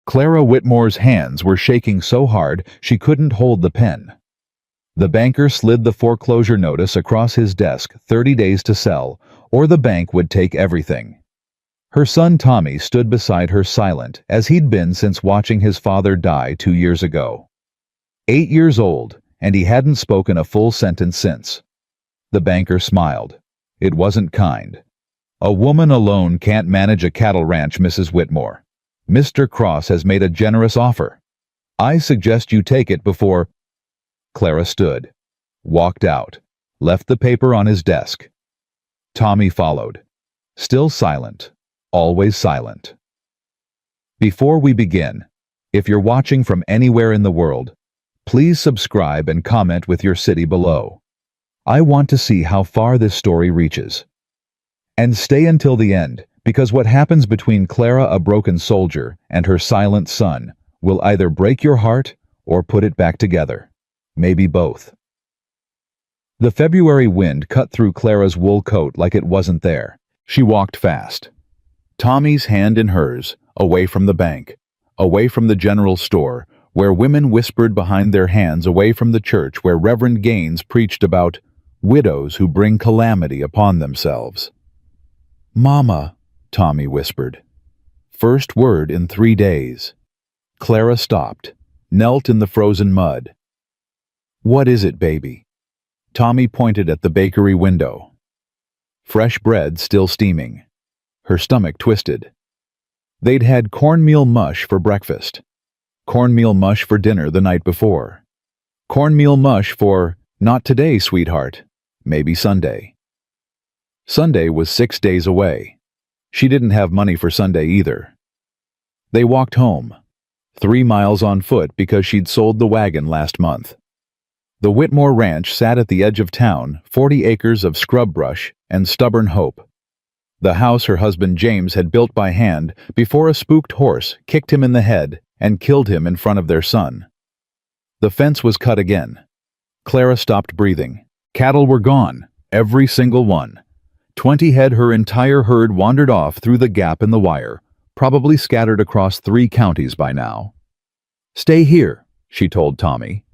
Clara Whitmore's hands were shaking so hard she couldn't hold the pen. The banker slid the foreclosure notice across his desk, 30 days to sell, or the bank would take everything. Her son Tommy stood beside her silent, as he'd been since watching his father die 2 years ago. 8 years old, and he hadn't spoken a full sentence since. The banker smiled. It wasn't kind. "A woman alone can't manage a cattle ranch, Mrs. Whitmore. Mr. Cross has made a generous offer. I suggest you take it before—" Clara stood, walked out, left the paper on his desk. Tommy followed, still silent, always silent. Before we begin, if you're watching from anywhere in the world, please subscribe and comment with your city below. I want to see how far this story reaches. And stay until the end, because what happens between Clara, a broken soldier, and her silent son will either break your heart or put it back together. Maybe both. The February wind cut through Clara's wool coat like it wasn't there. She walked fast. Tommy's hand in hers, away from the bank, away from the general store, where women whispered behind their hands, away from the church where Reverend Gaines preached about widows who bring calamity upon themselves. "Mama," Tommy whispered. First word in 3 days. Clara stopped, knelt in the frozen mud. "What is it, baby?" Tommy pointed at the bakery window. Fresh bread still steaming. Her stomach twisted. They'd had cornmeal mush for breakfast. Cornmeal mush for dinner the night before. Cornmeal mush for, "Not today, sweetheart. Maybe Sunday." Sunday was 6 days away. She didn't have money for Sunday either. They walked home, 3 miles on foot because she'd sold the wagon last month. The Whitmore Ranch sat at the edge of town, 40 acres of scrub brush and stubborn hope. The house her husband James had built by hand before a spooked horse kicked him in the head and killed him in front of their son. The fence was cut again. Clara stopped breathing. Cattle were gone, every single one. 20 head, her entire herd, wandered off through the gap in the wire, probably scattered across 3 counties by now. "Stay here," she told Tommy.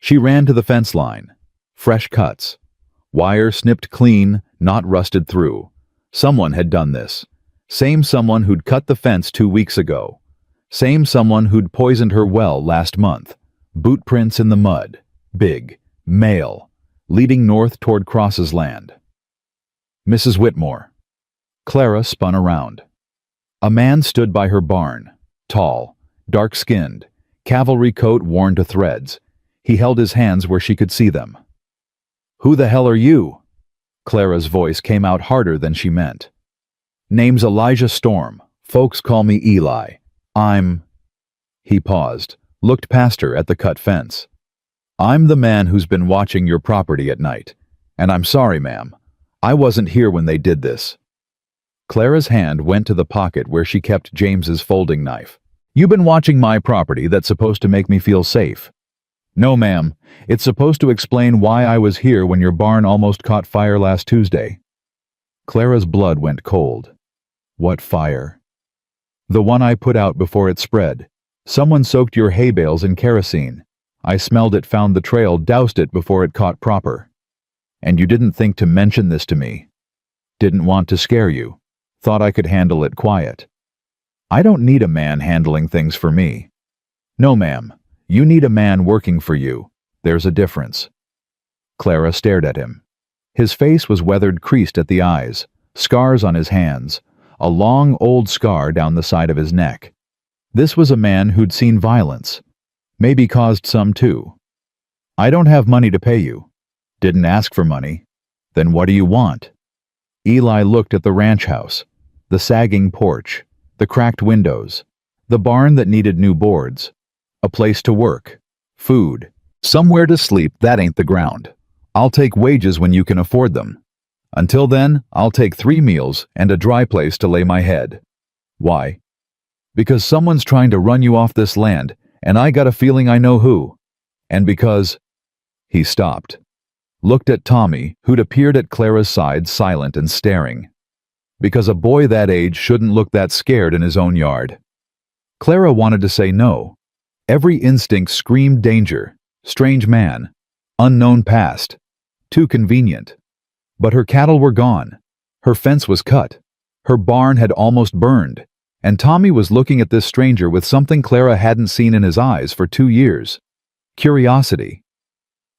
She ran to the fence line. Fresh cuts. Wire snipped clean, not rusted through. Someone had done this. Same someone who'd cut the fence 2 weeks ago. Same someone who'd poisoned her well last month. Boot prints in the mud. Big. Male. Leading north toward Cross's land. Mrs. Whitmore. Clara spun around. A man stood by her barn. Tall. Dark-skinned. Cavalry coat worn to threads. He held his hands where she could see them. "Who the hell are you?" Clara's voice came out harder than she meant. "Name's Elijah Storm. Folks call me Eli. I'm—" He paused, looked past her at the cut fence. "I'm the man who's been watching your property at night. And I'm sorry, ma'am. I wasn't here when they did this." Clara's hand went to the pocket where she kept James's folding knife. "You've been watching my property. That's supposed to make me feel safe." "No, ma'am. It's supposed to explain why I was here when your barn almost caught fire last Tuesday." Clara's blood went cold. "What fire?" "The one I put out before it spread. Someone soaked your hay bales in kerosene. I smelled it, found the trail, doused it before it caught proper. And you didn't think to mention this to me. Didn't want to scare you. Thought I could handle it quiet. I don't need a man handling things for me. No, ma'am. You need a man working for you. There's a difference." Clara stared at him. His face was weathered, creased at the eyes, scars on his hands, a long old scar down the side of his neck. This was a man who'd seen violence. Maybe caused some too. "I don't have money to pay you." "Didn't ask for money." "Then what do you want?" Eli looked at the ranch house, the sagging porch, the cracked windows, the barn that needed new boards. A place to work, food, somewhere to sleep. That ain't the ground. I'll take wages when you can afford them. Until then, I'll take 3 meals and a dry place to lay my head. Why? Because someone's trying to run you off this land, and I got a feeling I know who. And because— He stopped. Looked at Tommy, who'd appeared at Clara's side, silent and staring. Because a boy that age shouldn't look that scared in his own yard. Clara wanted to say no. Every instinct screamed danger, strange man, unknown past, too convenient. But her cattle were gone. Her fence was cut. Her barn had almost burned. And Tommy was looking at this stranger with something Clara hadn't seen in his eyes for 2 years. Curiosity.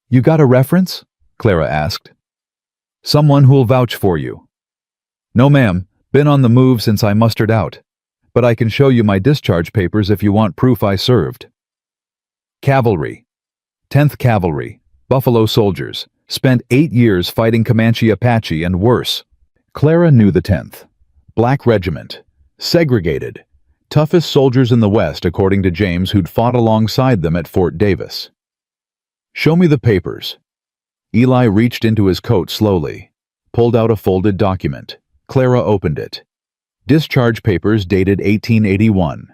"You got a reference?" Clara asked. "Someone who'll vouch for you." "No, ma'am. Been on the move since I mustered out. But I can show you my discharge papers if you want proof I served." Cavalry. 10th Cavalry. Buffalo soldiers. Spent 8 years fighting Comanche Apache and worse. Clara knew the 10th. Black regiment. Segregated. Toughest soldiers in the West, according to James, who'd fought alongside them at Fort Davis. "Show me the papers." Eli reached into his coat slowly, pulled out a folded document. Clara opened it. Discharge papers dated 1881.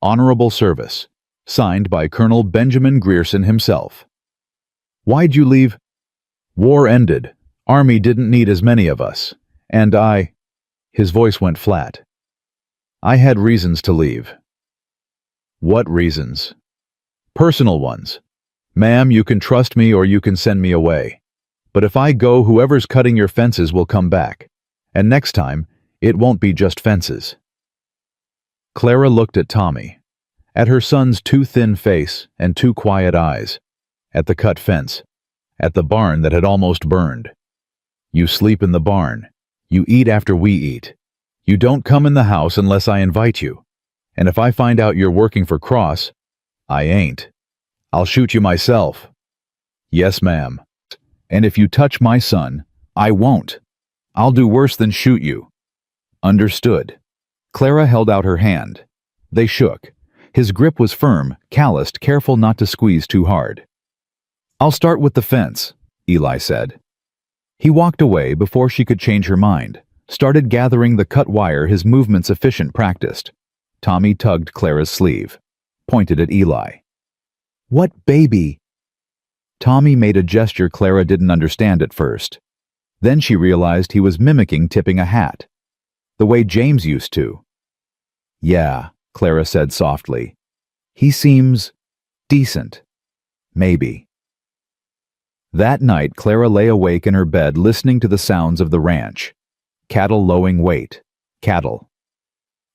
Honorable service. Signed by Colonel Benjamin Grierson himself. "Why'd you leave?" "War ended. Army didn't need as many of us. And I—" His voice went flat. "I had reasons to leave." "What reasons?" "Personal ones. Ma'am, you can trust me or you can send me away. But if I go, whoever's cutting your fences will come back. And next time, it won't be just fences." Clara looked at Tommy, at her son's too thin face and too quiet eyes, at the cut fence, at the barn that had almost burned. "You sleep in the barn. You eat after we eat. You don't come in the house unless I invite you. And if I find out you're working for Cross, I ain't. I'll shoot you myself." "Yes, ma'am. And if you touch my son, I won't. I'll do worse than shoot you." "Understood." Clara held out her hand. They shook. His grip was firm, calloused, careful not to squeeze too hard. "I'll start with the fence," Eli said. He walked away before she could change her mind, started gathering the cut wire, his movements efficient, practiced. Tommy tugged Clara's sleeve, pointed at Eli. "What baby?" Tommy made a gesture Clara didn't understand at first. Then she realized he was mimicking tipping a hat, the way James used to. "Yeah," Clara said softly. "He seems decent. Maybe." That night, Clara lay awake in her bed listening to the sounds of the ranch. Cattle lowing weight. Cattle.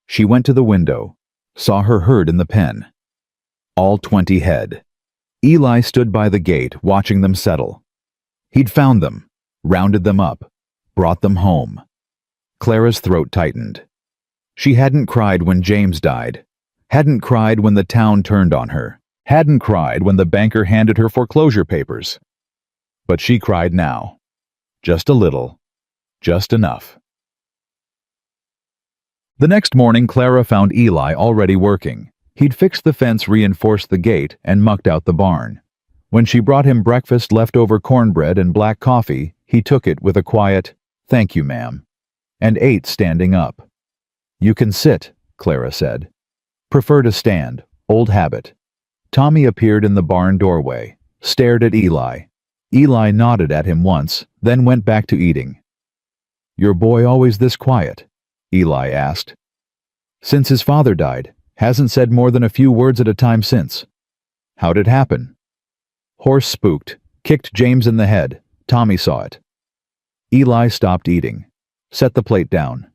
She went to the window, saw her herd in the pen. All 20 head. Eli stood by the gate, watching them settle. He'd found them, rounded them up, brought them home. Clara's throat tightened. She hadn't cried when James died, hadn't cried when the town turned on her, hadn't cried when the banker handed her foreclosure papers. But she cried now. Just a little. Just enough. The next morning, Clara found Eli already working. He'd fixed the fence, reinforced the gate, and mucked out the barn. When she brought him breakfast, leftover cornbread and black coffee, he took it with a quiet, "Thank you, ma'am," and ate standing up. "You can sit," Clara said. "Prefer to stand. Old habit." Tommy appeared in the barn doorway, stared at Eli. Eli nodded at him once, then went back to eating. "Your boy always this quiet?" Eli asked. "Since his father died. Hasn't said more than a few words at a time since." "How'd it happen?" "Horse spooked. Kicked James in the head. Tommy saw it." Eli stopped eating. Set the plate down.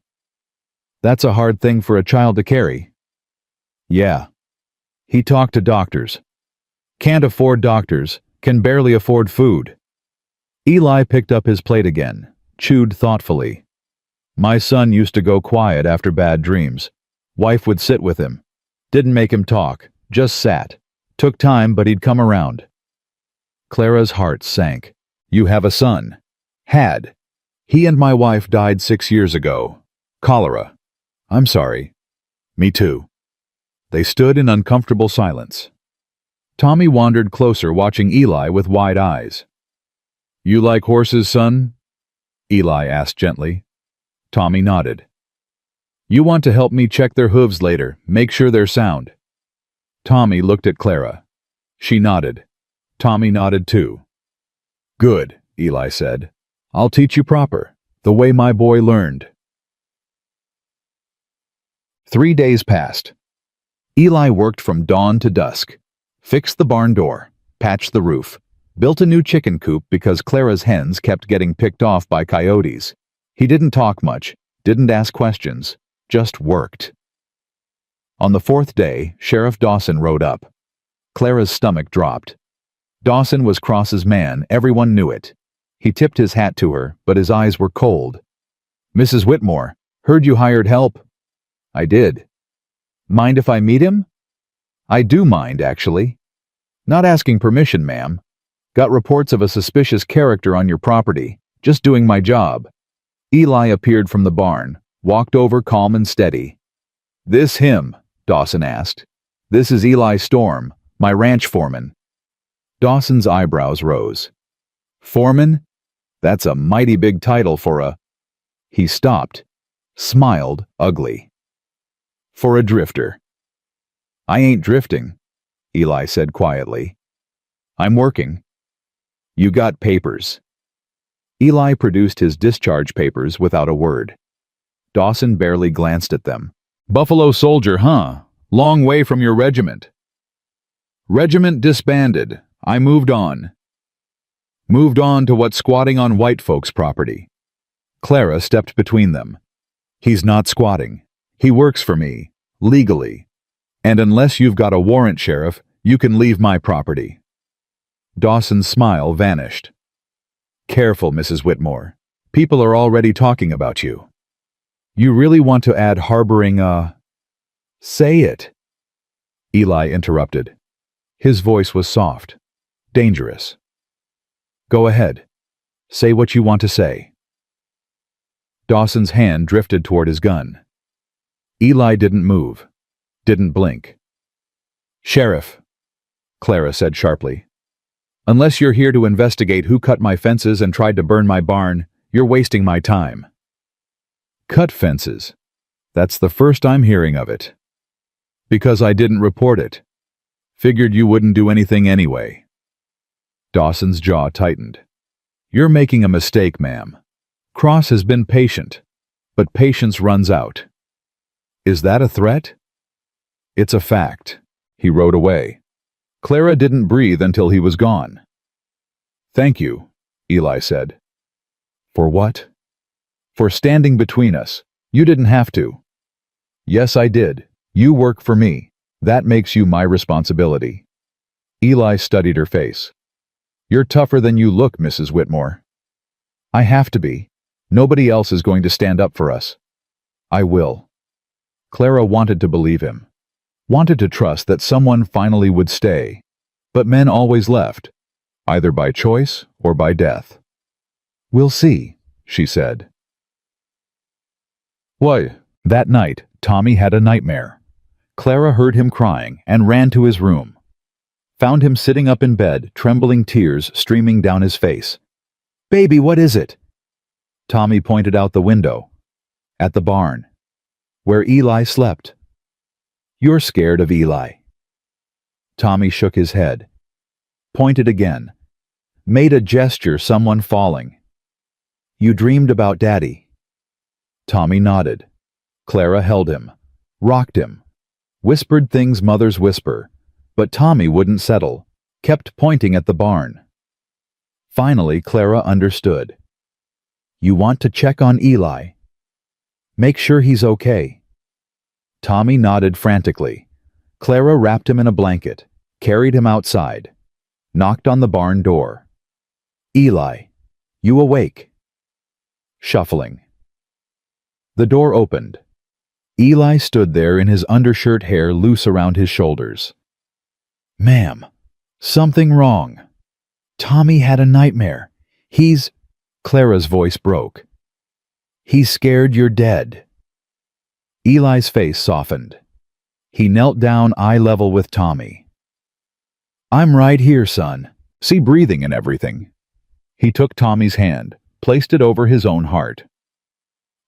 "That's a hard thing for a child to carry." "Yeah." He talked to doctors. "Can't afford doctors. Can barely afford food." Eli picked up his plate again, chewed thoughtfully. "My son used to go quiet after bad dreams. Wife would sit with him. Didn't make him talk, just sat. Took time, but he'd come around." Clara's heart sank. "You have a son." "Had. He and my wife died 6 years ago. Cholera." "I'm sorry." "Me too." They stood in uncomfortable silence. Tommy wandered closer, watching Eli with wide eyes. "You like horses, son?" Eli asked gently. Tommy nodded. "You want to help me check their hooves later, make sure they're sound." Tommy looked at Clara. She nodded. Tommy nodded too. "Good," Eli said. "I'll teach you proper, the way my boy learned." 3 days passed. Eli worked from dawn to dusk. Fixed the barn door, patched the roof, built a new chicken coop because Clara's hens kept getting picked off by coyotes. He didn't talk much, didn't ask questions, just worked. On the fourth day, Sheriff Dawson rode up. Clara's stomach dropped. Dawson was Cross's man, everyone knew it. He tipped his hat to her, but his eyes were cold. "Mrs. Whitmore, heard you hired help." "I did." "Mind if I meet him?" "I do mind, actually." "Not asking permission, ma'am. Got reports of a suspicious character on your property. Just doing my job." Eli appeared from the barn, walked over calm and steady. "This him?" Dawson asked. "This is Eli Storm, my ranch foreman." Dawson's eyebrows rose. "Foreman? That's a mighty big title for a—" He stopped, smiled ugly. "For a drifter." "I ain't drifting," Eli said quietly. "I'm working." "You got papers." Eli produced his discharge papers without a word. Dawson barely glanced at them. "Buffalo soldier, huh? Long way from your regiment." "Regiment disbanded. I moved on." "Moved on to what, squatting on white folks' property?" Clara stepped between them. "He's not squatting. He works for me, legally. And unless you've got a warrant, Sheriff, you can leave my property." Dawson's smile vanished. "Careful, Mrs. Whitmore. People are already talking about you." "You really want to add harboring a—" "Say it." Eli interrupted. His voice was soft, dangerous. "Go ahead. Say what you want to say." Dawson's hand drifted toward his gun. Eli didn't move, didn't blink. "Sheriff," Clara said sharply, "unless you're here to investigate who cut my fences and tried to burn my barn, you're wasting my time." "Cut fences? That's the first I'm hearing of it." "Because I didn't report it. Figured you wouldn't do anything anyway." Dawson's jaw tightened. "You're making a mistake, ma'am. Cross has been patient, but patience runs out." "Is that a threat?" "It's a fact." He rode away. Clara didn't breathe until he was gone. "Thank you," Eli said. "For what?" "For standing between us. You didn't have to." "Yes, I did. You work for me. That makes you my responsibility." Eli studied her face. "You're tougher than you look, Mrs. Whitmore." "I have to be. Nobody else is going to stand up for us." "I will." Clara wanted to believe him, wanted to trust that someone finally would stay, but men always left, either by choice or by death. "We'll see," she said. Why? That night, Tommy had a nightmare. Clara heard him crying and ran to his room. Found him sitting up in bed, trembling, tears streaming down his face. "Baby, what is it?" Tommy pointed out the window. "At the barn. Where Eli slept." "You're scared of Eli." Tommy shook his head. Pointed again. Made a gesture, someone falling. "You dreamed about Daddy." Tommy nodded. Clara held him, rocked him, whispered things mothers whisper, but Tommy wouldn't settle, kept pointing at the barn. Finally, Clara understood. "You want to check on Eli? Make sure he's okay." Tommy nodded frantically. Clara wrapped him in a blanket, carried him outside, knocked on the barn door. "Eli, you awake?" Shuffling. The door opened. Eli stood there in his undershirt, hair loose around his shoulders. "Ma'am, something wrong. Tommy had a nightmare. He's—" Clara's voice broke. "He's scared you're dead." Eli's face softened. He knelt down eye level with Tommy. "I'm right here, son. See, breathing and everything." He took Tommy's hand, placed it over his own heart.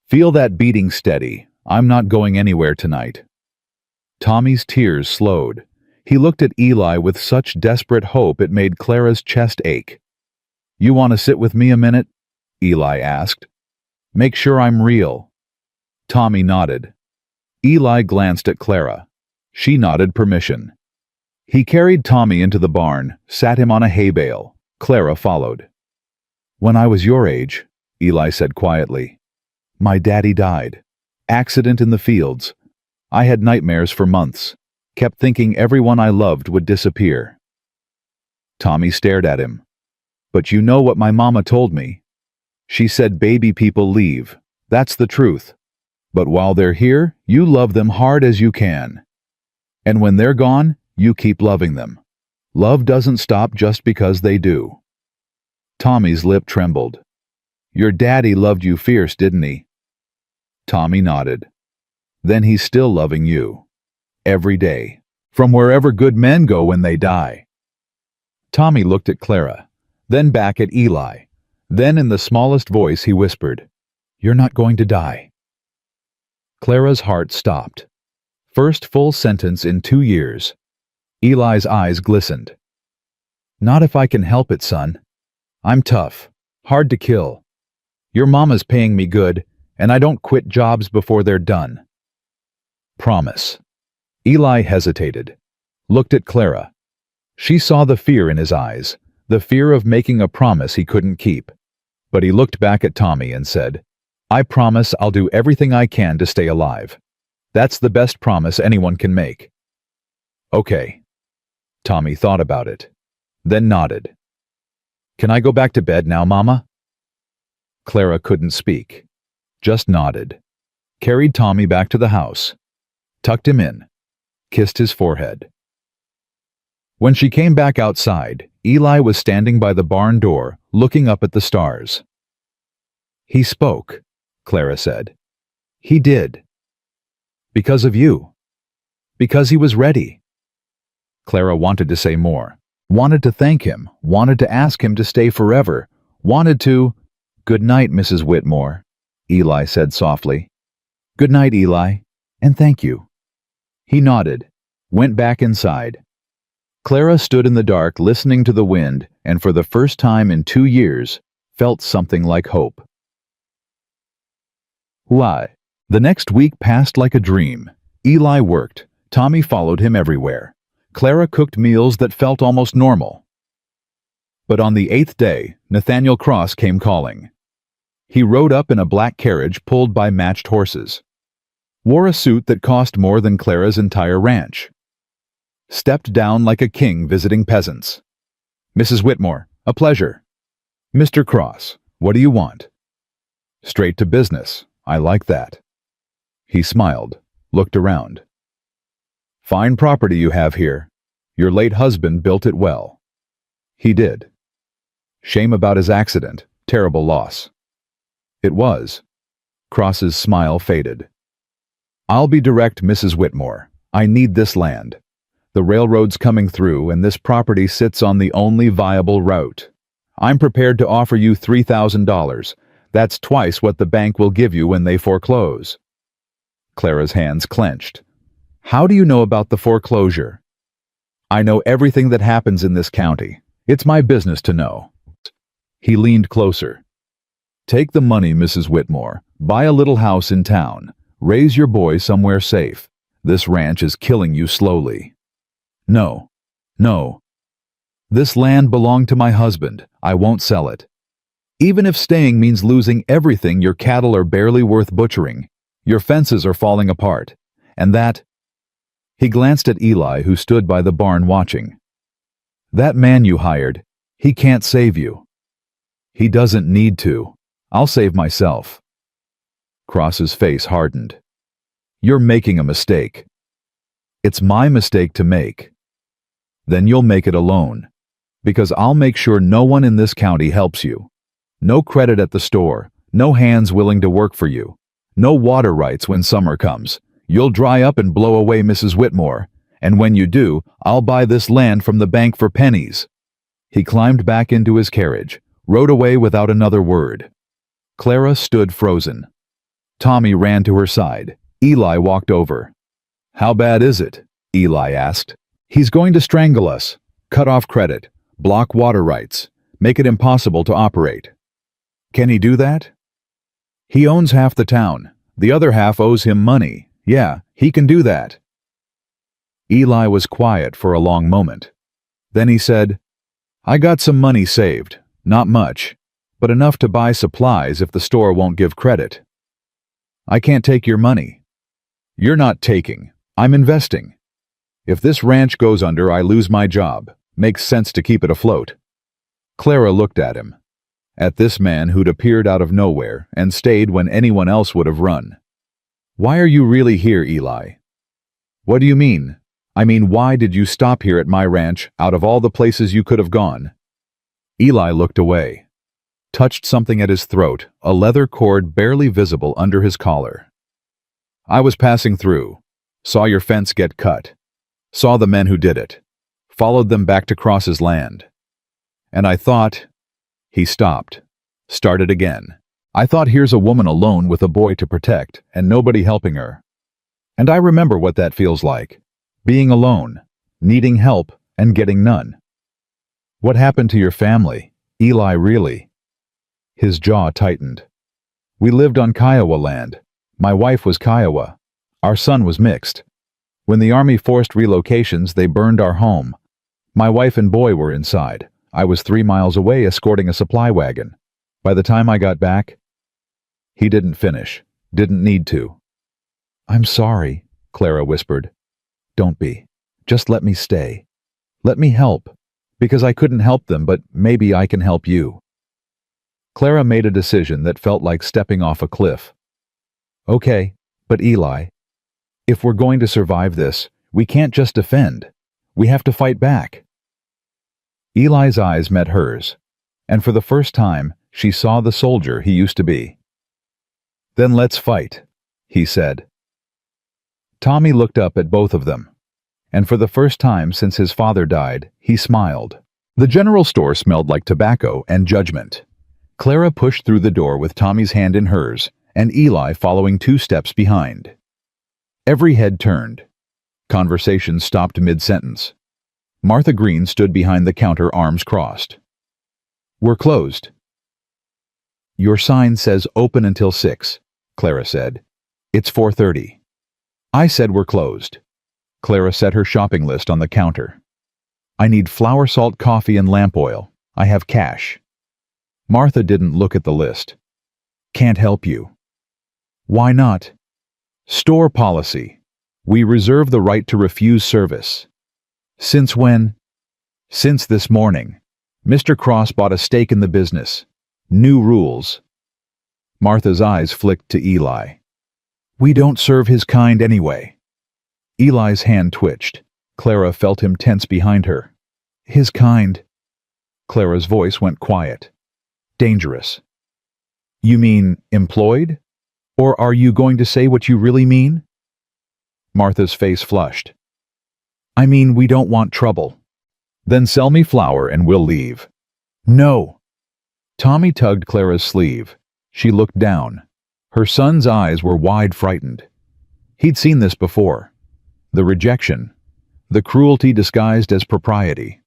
"Feel that beating steady. I'm not going anywhere tonight." Tommy's tears slowed. He looked at Eli with such desperate hope it made Clara's chest ache. "You want to sit with me a minute?" Eli asked. "Make sure I'm real." Tommy nodded. Eli glanced at Clara. She nodded permission. He carried Tommy into the barn, sat him on a hay bale. Clara followed. "When I was your age," Eli said quietly, "my daddy died. Accident in the fields. I had nightmares for months. Kept thinking everyone I loved would disappear." Tommy stared at him. "But you know what my mama told me. She said baby people leave. That's the truth. But while they're here, you love them hard as you can. And when they're gone, you keep loving them. Love doesn't stop just because they do." Tommy's lip trembled. "Your daddy loved you fierce, didn't he?" Tommy nodded. "Then he's still loving you. Every day. From wherever good men go when they die." Tommy looked at Clara, then back at Eli. Then in the smallest voice he whispered, "You're not going to die." Clara's heart stopped. First full sentence in 2 years. Eli's eyes glistened. "Not if I can help it, son. I'm tough, hard to kill. Your mama's paying me good, and I don't quit jobs before they're done." "Promise." Eli hesitated, looked at Clara. She saw the fear in his eyes, the fear of making a promise he couldn't keep. But he looked back at Tommy and said, "I promise I'll do everything I can to stay alive. That's the best promise anyone can make." "Okay." Tommy thought about it, then nodded. "Can I go back to bed now, Mama?" Clara couldn't speak, just nodded, carried Tommy back to the house, tucked him in, kissed his forehead. When she came back outside, Eli was standing by the barn door, looking up at the stars. "He spoke," Clara said. "He did. Because of you. Because he was ready." Clara wanted to say more, wanted to thank him, wanted to ask him to stay forever, wanted to— "Good night, Mrs. Whitmore," Eli said softly. "Good night, Eli, and thank you." He nodded, went back inside. Clara stood in the dark listening to the wind and for the first time in 2 years felt something like hope. Why? The next week passed like a dream. Eli worked. Tommy followed him everywhere. Clara cooked meals that felt almost normal. But on the 8th day, Nathaniel Cross came calling. He rode up in a black carriage pulled by matched horses. Wore a suit that cost more than Clara's entire ranch. Stepped down like a king visiting peasants. "Mrs. Whitmore, a pleasure." "Mr. Cross, what do you want?" "Straight to business. I like that." He smiled, looked around. "Fine property you have here. Your late husband built it well." "He did." "Shame about his accident. Terrible loss." "It was." Cross's smile faded. "I'll be direct, Mrs. Whitmore. I need this land. The railroad's coming through, and this property sits on the only viable route. I'm prepared to offer you $3,000. That's twice what the bank will give you when they foreclose." Clara's hands clenched. "How do you know about the foreclosure?" "I know everything that happens in this county. It's my business to know." He leaned closer. "Take the money, Mrs. Whitmore. Buy a little house in town. Raise your boy somewhere safe. This ranch is killing you slowly." "No. No. This land belonged to my husband. I won't sell it. Even if staying means losing everything, your cattle are barely worth butchering. Your fences are falling apart. And that—" He glanced at Eli, who stood by the barn watching. "That man you hired, he can't save you." "He doesn't need to. I'll save myself." Cross's face hardened. "You're making a mistake." "It's my mistake to make." "Then you'll make it alone. Because I'll make sure no one in this county helps you. No credit at the store, no hands willing to work for you. No water rights when summer comes. You'll dry up and blow away, Mrs. Whitmore. And when you do, I'll buy this land from the bank for pennies." He climbed back into his carriage, rode away without another word. Clara stood frozen. Tommy ran to her side. Eli walked over. "How bad is it?" Eli asked. "He's going to strangle us, cut off credit, block water rights, make it impossible to operate." "Can he do that?" "He owns half the town. The other half owes him money. Yeah, he can do that." Eli was quiet for a long moment. Then he said, "I got some money saved. Not much, but enough to buy supplies if the store won't give credit." "I can't take your money." "You're not taking. I'm investing. If this ranch goes under, I lose my job. Makes sense to keep it afloat." Clara looked at him. At this man who'd appeared out of nowhere and stayed when anyone else would have run. "Why are you really here, Eli?" "What do you mean?" "I mean, why did you stop here at my ranch out of all the places you could have gone?" Eli looked away, touched something at his throat, a leather cord barely visible under his collar. "I was passing through, saw your fence get cut, saw the men who did it, followed them back to Cross's land. And I thought..." He stopped, started again. "I thought, here's a woman alone with a boy to protect and nobody helping her. And I remember what that feels like. Being alone, needing help, and getting none." "What happened to your family, Eli, really?" His jaw tightened. "We lived on Kiowa land. My wife was Kiowa. Our son was mixed. When the Army forced relocations, they burned our home. My wife and boy were inside. I was 3 miles away escorting a supply wagon. By the time I got back..." He didn't finish, didn't need to. "I'm sorry," Clara whispered. "Don't be. Just let me stay. Let me help. Because I couldn't help them, but maybe I can help you." Clara made a decision that felt like stepping off a cliff. "Okay, but Eli, if we're going to survive this, we can't just defend. We have to fight back." Eli's eyes met hers, and for the first time, she saw the soldier he used to be. "Then let's fight," he said. Tommy looked up at both of them, and for the first time since his father died, he smiled. The general store smelled like tobacco and judgment. Clara pushed through the door with Tommy's hand in hers, and Eli following 2 steps behind. Every head turned. Conversation stopped mid-sentence. Martha Green stood behind the counter, arms crossed. "We're closed." "Your sign says open until 6, Clara said. "It's 4:30. "I said we're closed." Clara set her shopping list on the counter. "I need flour, salt, coffee, and lamp oil. I have cash." Martha didn't look at the list. "Can't help you." "Why not?" "Store policy. We reserve the right to refuse service." "Since when?" "Since this morning. Mr. Cross bought a stake in the business. New rules." Martha's eyes flicked to Eli. "We don't serve his kind anyway." Eli's hand twitched. Clara felt him tense behind her. "His kind." Clara's voice went quiet. "Dangerous." "You mean employed? Or are you going to say what you really mean?" Martha's face flushed. "I mean, we don't want trouble." "Then sell me flour and we'll leave." "No." Tommy tugged Clara's sleeve. She looked down. Her son's eyes were wide, frightened. He'd seen this before. The rejection. The cruelty disguised as propriety.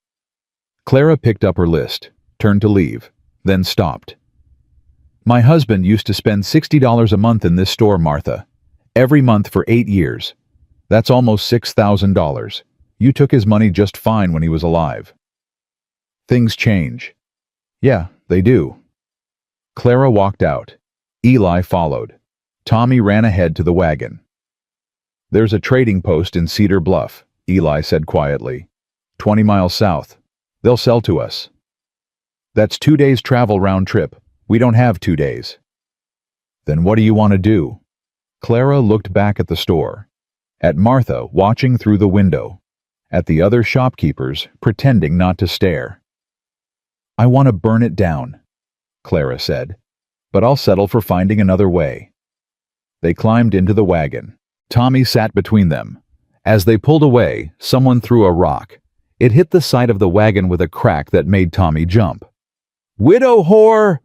Clara picked up her list, turned to leave, then stopped. "My husband used to spend $60 a month in this store, Martha. Every month for 8 years. That's almost $6,000. You took his money just fine when he was alive." "Things change." "Yeah, they do." Clara walked out. Eli followed. Tommy ran ahead to the wagon. "There's a trading post in Cedar Bluff," Eli said quietly. 20 miles south. They'll sell to us." "That's 2 days travel round trip. We don't have 2 days." "Then what do you want to do?" Clara looked back at the store, at Martha watching through the window, at the other shopkeepers pretending not to stare. "I want to burn it down," Clara said, "but I'll settle for finding another way." They climbed into the wagon. Tommy sat between them. As they pulled away, someone threw a rock. It hit the side of the wagon with a crack that made Tommy jump. "Widow whore!"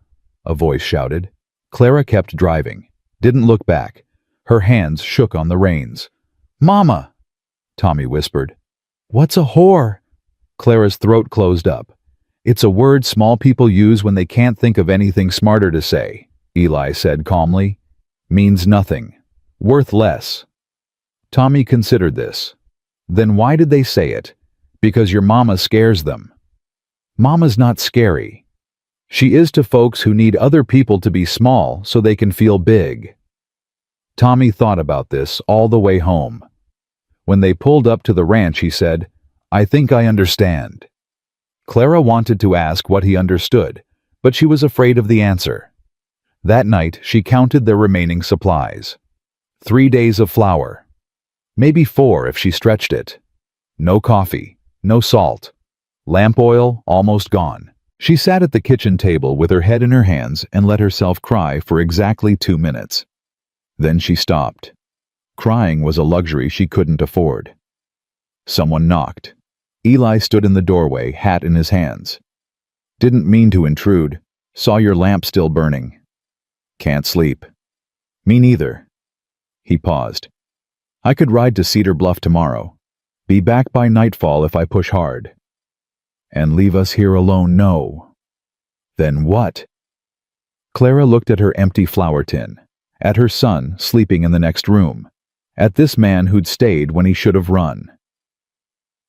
a voice shouted. Clara kept driving, didn't look back. Her hands shook on the reins. "Mama!" Tommy whispered. "What's a whore?" Clara's throat closed up. "It's a word small people use when they can't think of anything smarter to say," Eli said calmly. "Means nothing. Worth less." Tommy considered this. Then why did they say it? Because your mama scares them. Mama's not scary. She is to folks who need other people to be small so they can feel big. Tommy thought about this all the way home. When they pulled up to the ranch, he said, "I think I understand." Clara wanted to ask what he understood, but she was afraid of the answer. That night, she counted their remaining supplies. 3 days of flour. Maybe 4 if she stretched it. No coffee, no salt. Lamp oil almost gone. She sat at the kitchen table with her head in her hands and let herself cry for exactly 2 minutes. Then she stopped. Crying was a luxury she couldn't afford. Someone knocked. Eli stood in the doorway, hat in his hands. "Didn't mean to intrude. Saw your lamp still burning." "Can't sleep." "Me neither." He paused. "I could ride to Cedar Bluff tomorrow. Be back by nightfall if I push hard." "And leave us here alone, no." "Then what?" Clara looked at her empty flour tin, at her son sleeping in the next room, at this man who'd stayed when he should have run.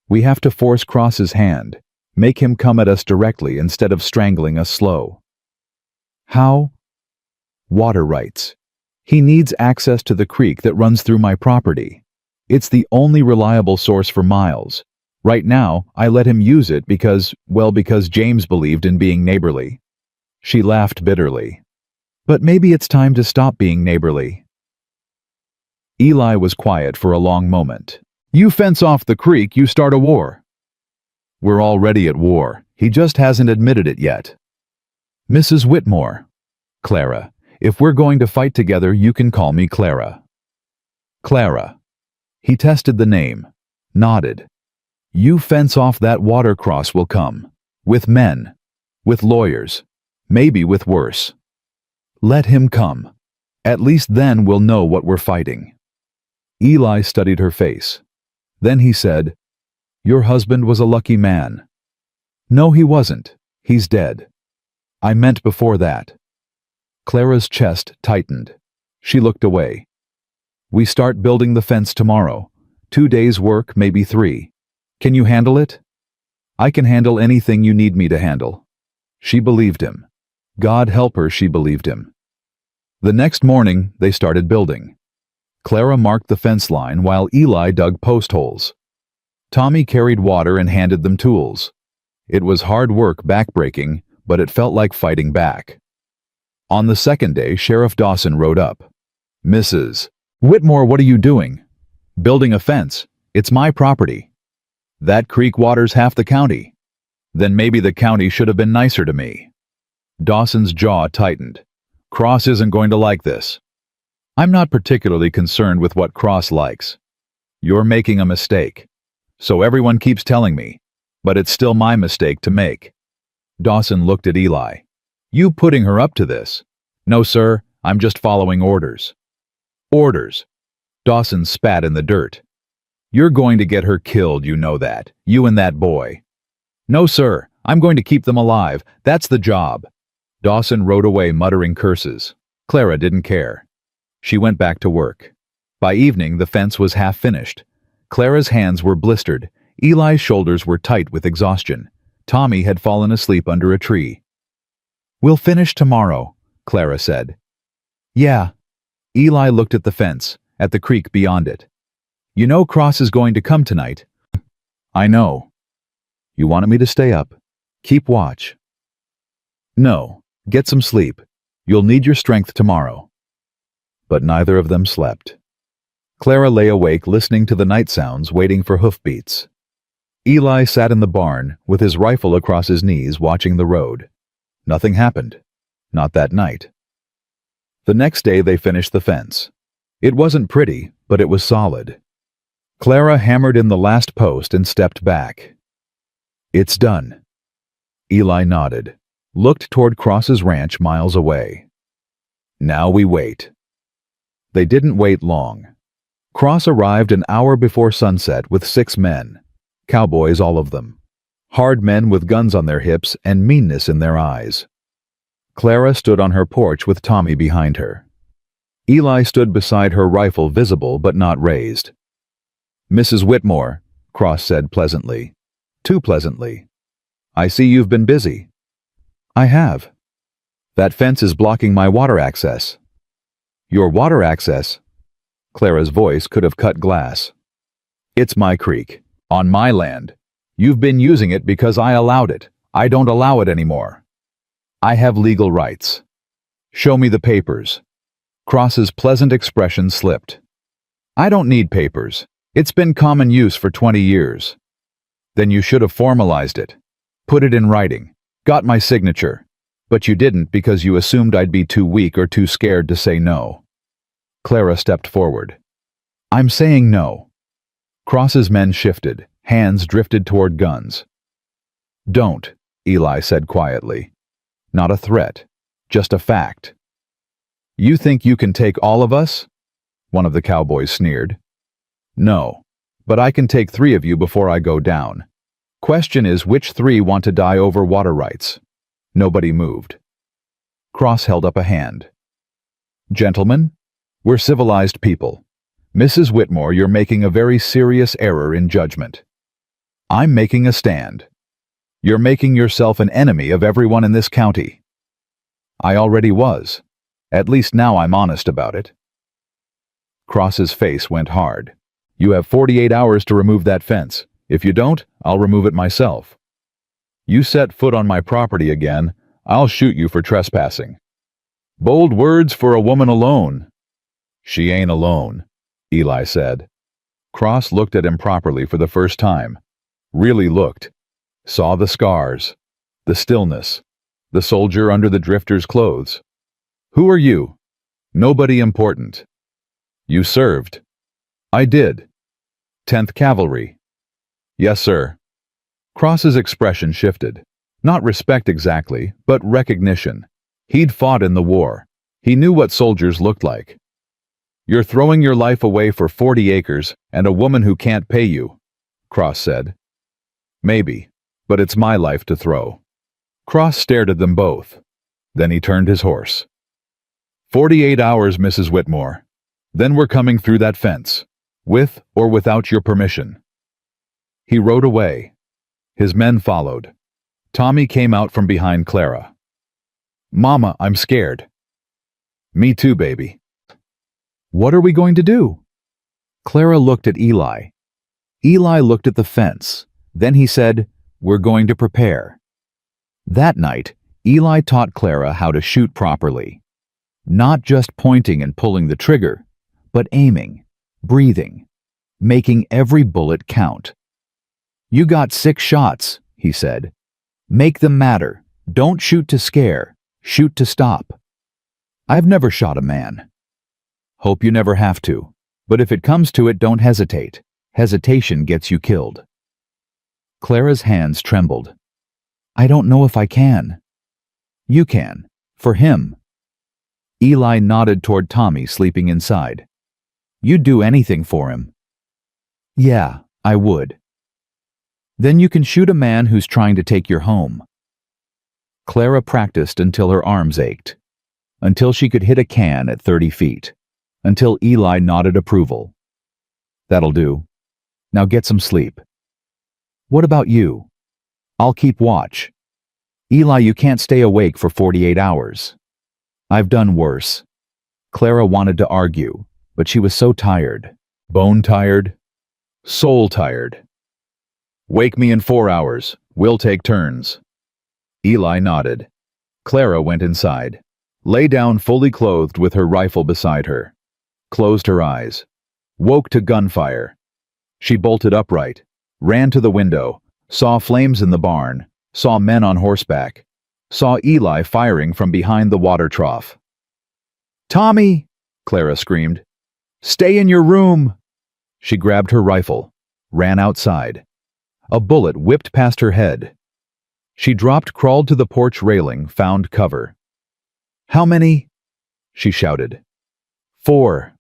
"We have to force Cross's hand, make him come at us directly instead of strangling us slow." "How?" "Water rights. He needs access to the creek that runs through my property. It's the only reliable source for miles. Right now, I let him use it because James believed in being neighborly." She laughed bitterly. "But maybe it's time to stop being neighborly." Eli was quiet for a long moment. "You fence off the creek, you start a war." "We're already at war. He just hasn't admitted it yet." "Mrs. Whitmore." "Clara, if we're going to fight together, you can call me Clara." "Clara." He tested the name, nodded. "You fence off that water, Cross will come. With men. With lawyers. Maybe with worse. Let him come. At least then we'll know what we're fighting." Eli studied her face. Then he said, "Your husband was a lucky man." "No, he wasn't. He's dead." "I meant before that." Clara's chest tightened. She looked away. "We start building the fence tomorrow. 2 days' work, maybe 3. Can you handle it?" "I can handle anything you need me to handle." She believed him. God help her, she believed him. The next morning, they started building. Clara marked the fence line while Eli dug post holes. Tommy carried water and handed them tools. It was hard work backbreaking, but it felt like fighting back. On the second day, Sheriff Dawson rode up. "Mrs. Whitmore, what are you doing?" "Building a fence. It's my property." "That creek waters half the county." "Then maybe the county should have been nicer to me." Dawson's jaw tightened. "Cross isn't going to like this." "I'm not particularly concerned with what Cross likes." "You're making a mistake. So everyone keeps telling me, but it's still my mistake to make." Dawson looked at Eli. "You putting her up to this?" "No, sir, I'm just following orders." "Orders?" Dawson spat in the dirt. "You're going to get her killed, you know that. You and that boy." "No, sir, I'm going to keep them alive. That's the job." Dawson rode away muttering curses. Clara didn't care. She went back to work. By evening, the fence was half finished. Clara's hands were blistered. Eli's shoulders were tight with exhaustion. Tommy had fallen asleep under a tree. "We'll finish tomorrow," Clara said. "Yeah." Eli looked at the fence, at the creek beyond it. "You know Cross is going to come tonight." "I know." "You wanted me to stay up? Keep watch." "No. Get some sleep. You'll need your strength tomorrow." But neither of them slept. Clara lay awake listening to the night sounds, waiting for hoofbeats. Eli sat in the barn, with his rifle across his knees, watching the road. Nothing happened. Not that night. The next day they finished the fence. It wasn't pretty, but it was solid. Clara hammered in the last post and stepped back. "It's done." Eli nodded, looked toward Cross's ranch miles away. "Now we wait." They didn't wait long. Cross arrived an hour before sunset with 6 men. Cowboys, all of them. Hard men with guns on their hips and meanness in their eyes. Clara stood on her porch with Tommy behind her. Eli stood beside her, rifle visible but not raised. "Mrs. Whitmore, Cross said pleasantly. Too pleasantly. I see you've been busy. I have. That fence is blocking my water access. Your water access? Clara's voice could have cut glass. It's my creek. On my land. You've been using it because I allowed it. I don't allow it anymore. I have legal rights. Show me the papers. Cross's pleasant expression slipped. I don't need papers. It's been common use for 20 years. Then you should have formalized it. Put it in writing. Got my signature. But you didn't because you assumed I'd be too weak or too scared to say no. Clara stepped forward. I'm saying no. Cross's men shifted. Hands drifted toward guns. Don't, Eli said quietly. Not a threat. Just a fact. You think you can take all of us? One of the cowboys sneered. No, but I can take 3 of you before I go down. Question is which 3 want to die over water rights? Nobody moved. Cross held up a hand. Gentlemen, we're civilized people. Mrs. Whitmore, you're making a very serious error in judgment. I'm making a stand. You're making yourself an enemy of everyone in this county. I already was. At least now I'm honest about it. Cross's face went hard. You have 48 hours to remove that fence. If you don't, I'll remove it myself. You set foot on my property again, I'll shoot you for trespassing. Bold words for a woman alone. She ain't alone, Eli said. Cross looked at him properly for the first time. Really looked. Saw the scars. The stillness. The soldier under the drifter's clothes. Who are you? Nobody important. You served. I did. 10th Cavalry. Yes, sir. Cross's expression shifted. Not respect exactly, but recognition. He'd fought in the war. He knew what soldiers looked like. You're throwing your life away for 40 acres and a woman who can't pay you, Cross said. Maybe, but it's my life to throw. Cross stared at them both. Then he turned his horse. 48 hours, Mrs. Whitmore. Then we're coming through that fence, with or without your permission. He rode away. His men followed. Tommy came out from behind Clara. Mama, I'm scared. Me too, baby. What are we going to do? Clara looked at Eli. Eli looked at the fence. Then he said, We're going to prepare. That night, Eli taught Clara how to shoot properly. Not just pointing and pulling the trigger, but aiming, breathing, making every bullet count. You got 6 shots, he said. Make them matter. Don't shoot to scare. Shoot to stop. I've never shot a man. Hope you never have to. But if it comes to it, don't hesitate. Hesitation gets you killed. Clara's hands trembled. I don't know if I can. You can. For him. Eli nodded toward Tommy sleeping inside. You'd do anything for him. Yeah, I would. Then you can shoot a man who's trying to take your home. Clara practiced until her arms ached. Until she could hit a can at 30 feet. Until Eli nodded approval. That'll do. Now get some sleep. What about you? I'll keep watch. Eli, you can't stay awake for 48 hours. I've done worse. Clara wanted to argue, but she was so tired. Bone tired. Soul tired. Wake me in 4 hours. We'll take turns. Eli nodded. Clara went inside. Lay down fully clothed with her rifle beside her. Closed her eyes. Woke to gunfire. She bolted upright. Ran to the window. Saw flames in the barn. Saw men on horseback. Saw Eli firing from behind the water trough. Tommy! Clara screamed. Stay in your room! She grabbed her rifle. Ran outside. A bullet whipped past her head. She dropped, crawled to the porch railing, found cover. How many? She shouted. 4.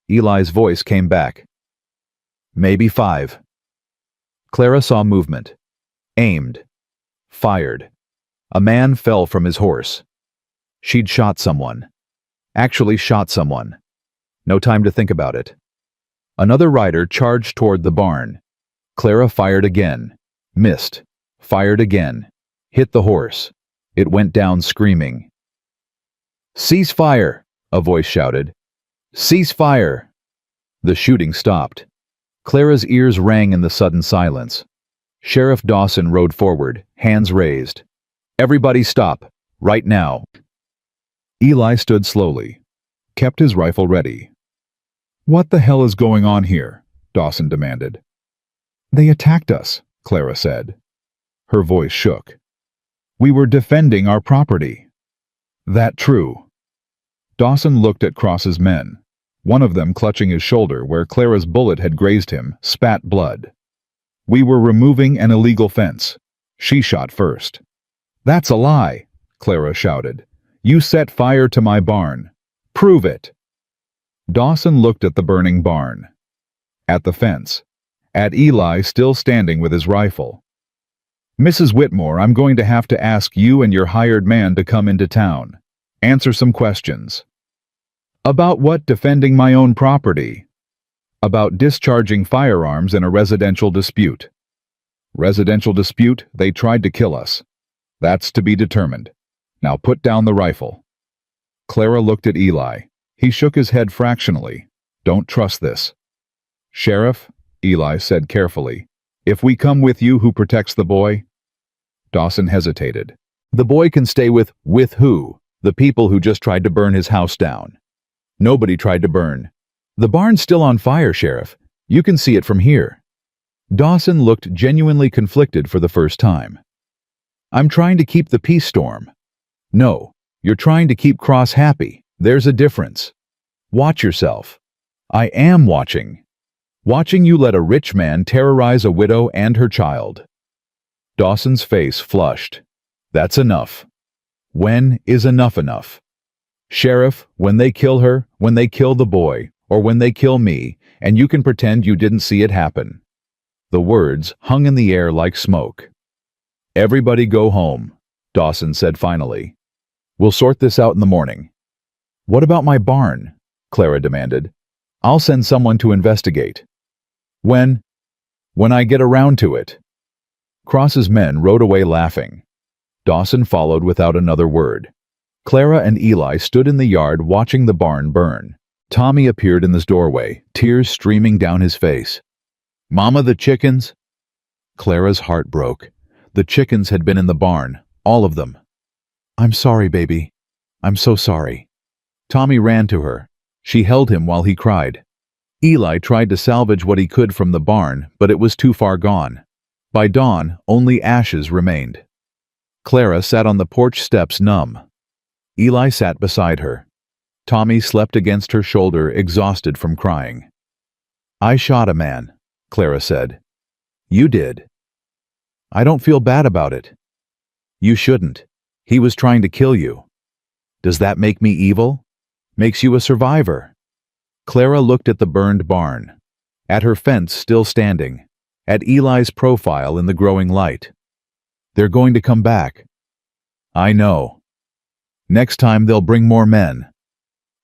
Eli's voice came back. Maybe 5. Clara saw movement. Aimed. Fired. A man fell from his horse. She'd shot someone. Actually shot someone. No time to think about it. Another rider charged toward the barn. Clara fired again. Missed. Fired again. Hit the horse. It went down screaming. "Cease fire!" a voice shouted. "Cease fire!" The shooting stopped. Clara's ears rang in the sudden silence. Sheriff Dawson rode forward, hands raised. "Everybody stop. Right now." Eli stood slowly, kept his rifle ready. "What the hell is going on here?" Dawson demanded. "They attacked us," Clara said. Her voice shook. "We were defending our property." "That true?" Dawson looked at Cross's men. One of them, clutching his shoulder where Clara's bullet had grazed him, spat blood. "We were removing an illegal fence. She shot first." "That's a lie," Clara shouted. "You set fire to my barn. Prove it." Dawson looked at the burning barn, at the fence, at Eli still standing with his rifle. "Mrs. Whitmore, I'm going to have to ask you and your hired man to come into town. Answer some questions." "About what? Defending my own property?" "About discharging firearms in a residential dispute." "Residential dispute? They tried to kill us." "That's to be determined. Now put down the rifle." Clara looked at Eli. He shook his head fractionally. "Don't trust this." "Sheriff," Eli said carefully, "if we come with you, who protects the boy?" Dawson hesitated. "The boy can stay with who? The people who just tried to burn his house down." "Nobody tried to burn. The barn's still on fire, Sheriff. You can see it from here." Dawson looked genuinely conflicted for the first time. "I'm trying to keep the peace storm." "No, you're trying to keep Cross happy. There's a difference. Watch yourself." "I am watching. Watching you let a rich man terrorize a widow and her child." Dawson's face flushed. "That's enough." "When is enough? Sheriff, when they kill her, when they kill the boy, or when they kill me, and you can pretend you didn't see it happen." The words hung in the air like smoke. "Everybody go home," Dawson said finally. "We'll sort this out in the morning." "What about my barn?" Clara demanded. "I'll send someone to investigate." When I get around to it." Cross's men rode away laughing. Dawson followed without another word. Clara and Eli stood in the yard watching the barn burn. Tommy appeared in the doorway, tears streaming down his face. "Mama, the chickens?" Clara's heart broke. The chickens had been in the barn, all of them. "I'm sorry, baby. I'm so sorry." Tommy ran to her. She held him while he cried. Eli tried to salvage what he could from the barn, but it was too far gone. By dawn, only ashes remained. Clara sat on the porch steps numb. Eli sat beside her. Tommy slept against her shoulder, exhausted from crying. "I shot a man," Clara said. "You did." "I don't feel bad about it." "You shouldn't. He was trying to kill you." "Does that make me evil?" "Makes you a survivor." Clara looked at the burned barn, at her fence still standing, at Eli's profile in the growing light. "They're going to come back." "I know. Next time they'll bring more men."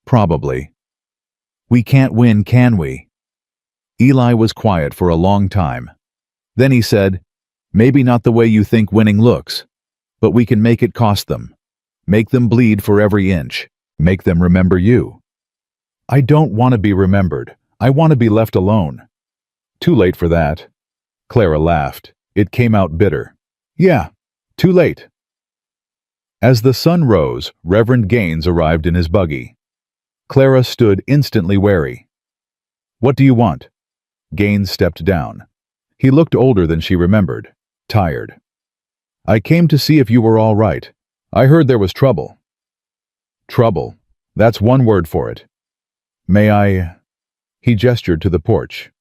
"Probably." "We can't win, can we?" Eli was quiet for a long time. Then he said, "Maybe not the way you think winning looks, but we can make it cost them. Make them bleed for every inch. Make them remember you." "I don't want to be remembered. I want to be left alone." "Too late for that." Clara laughed. It came out bitter. "Yeah, too late." As the sun rose, Reverend Gaines arrived in his buggy. Clara stood instantly wary. "What do you want?" Gaines stepped down. He looked older than she remembered, tired. "I came to see if you were all right. I heard there was trouble." "Trouble. That's one word for it. May I—" He gestured to the porch.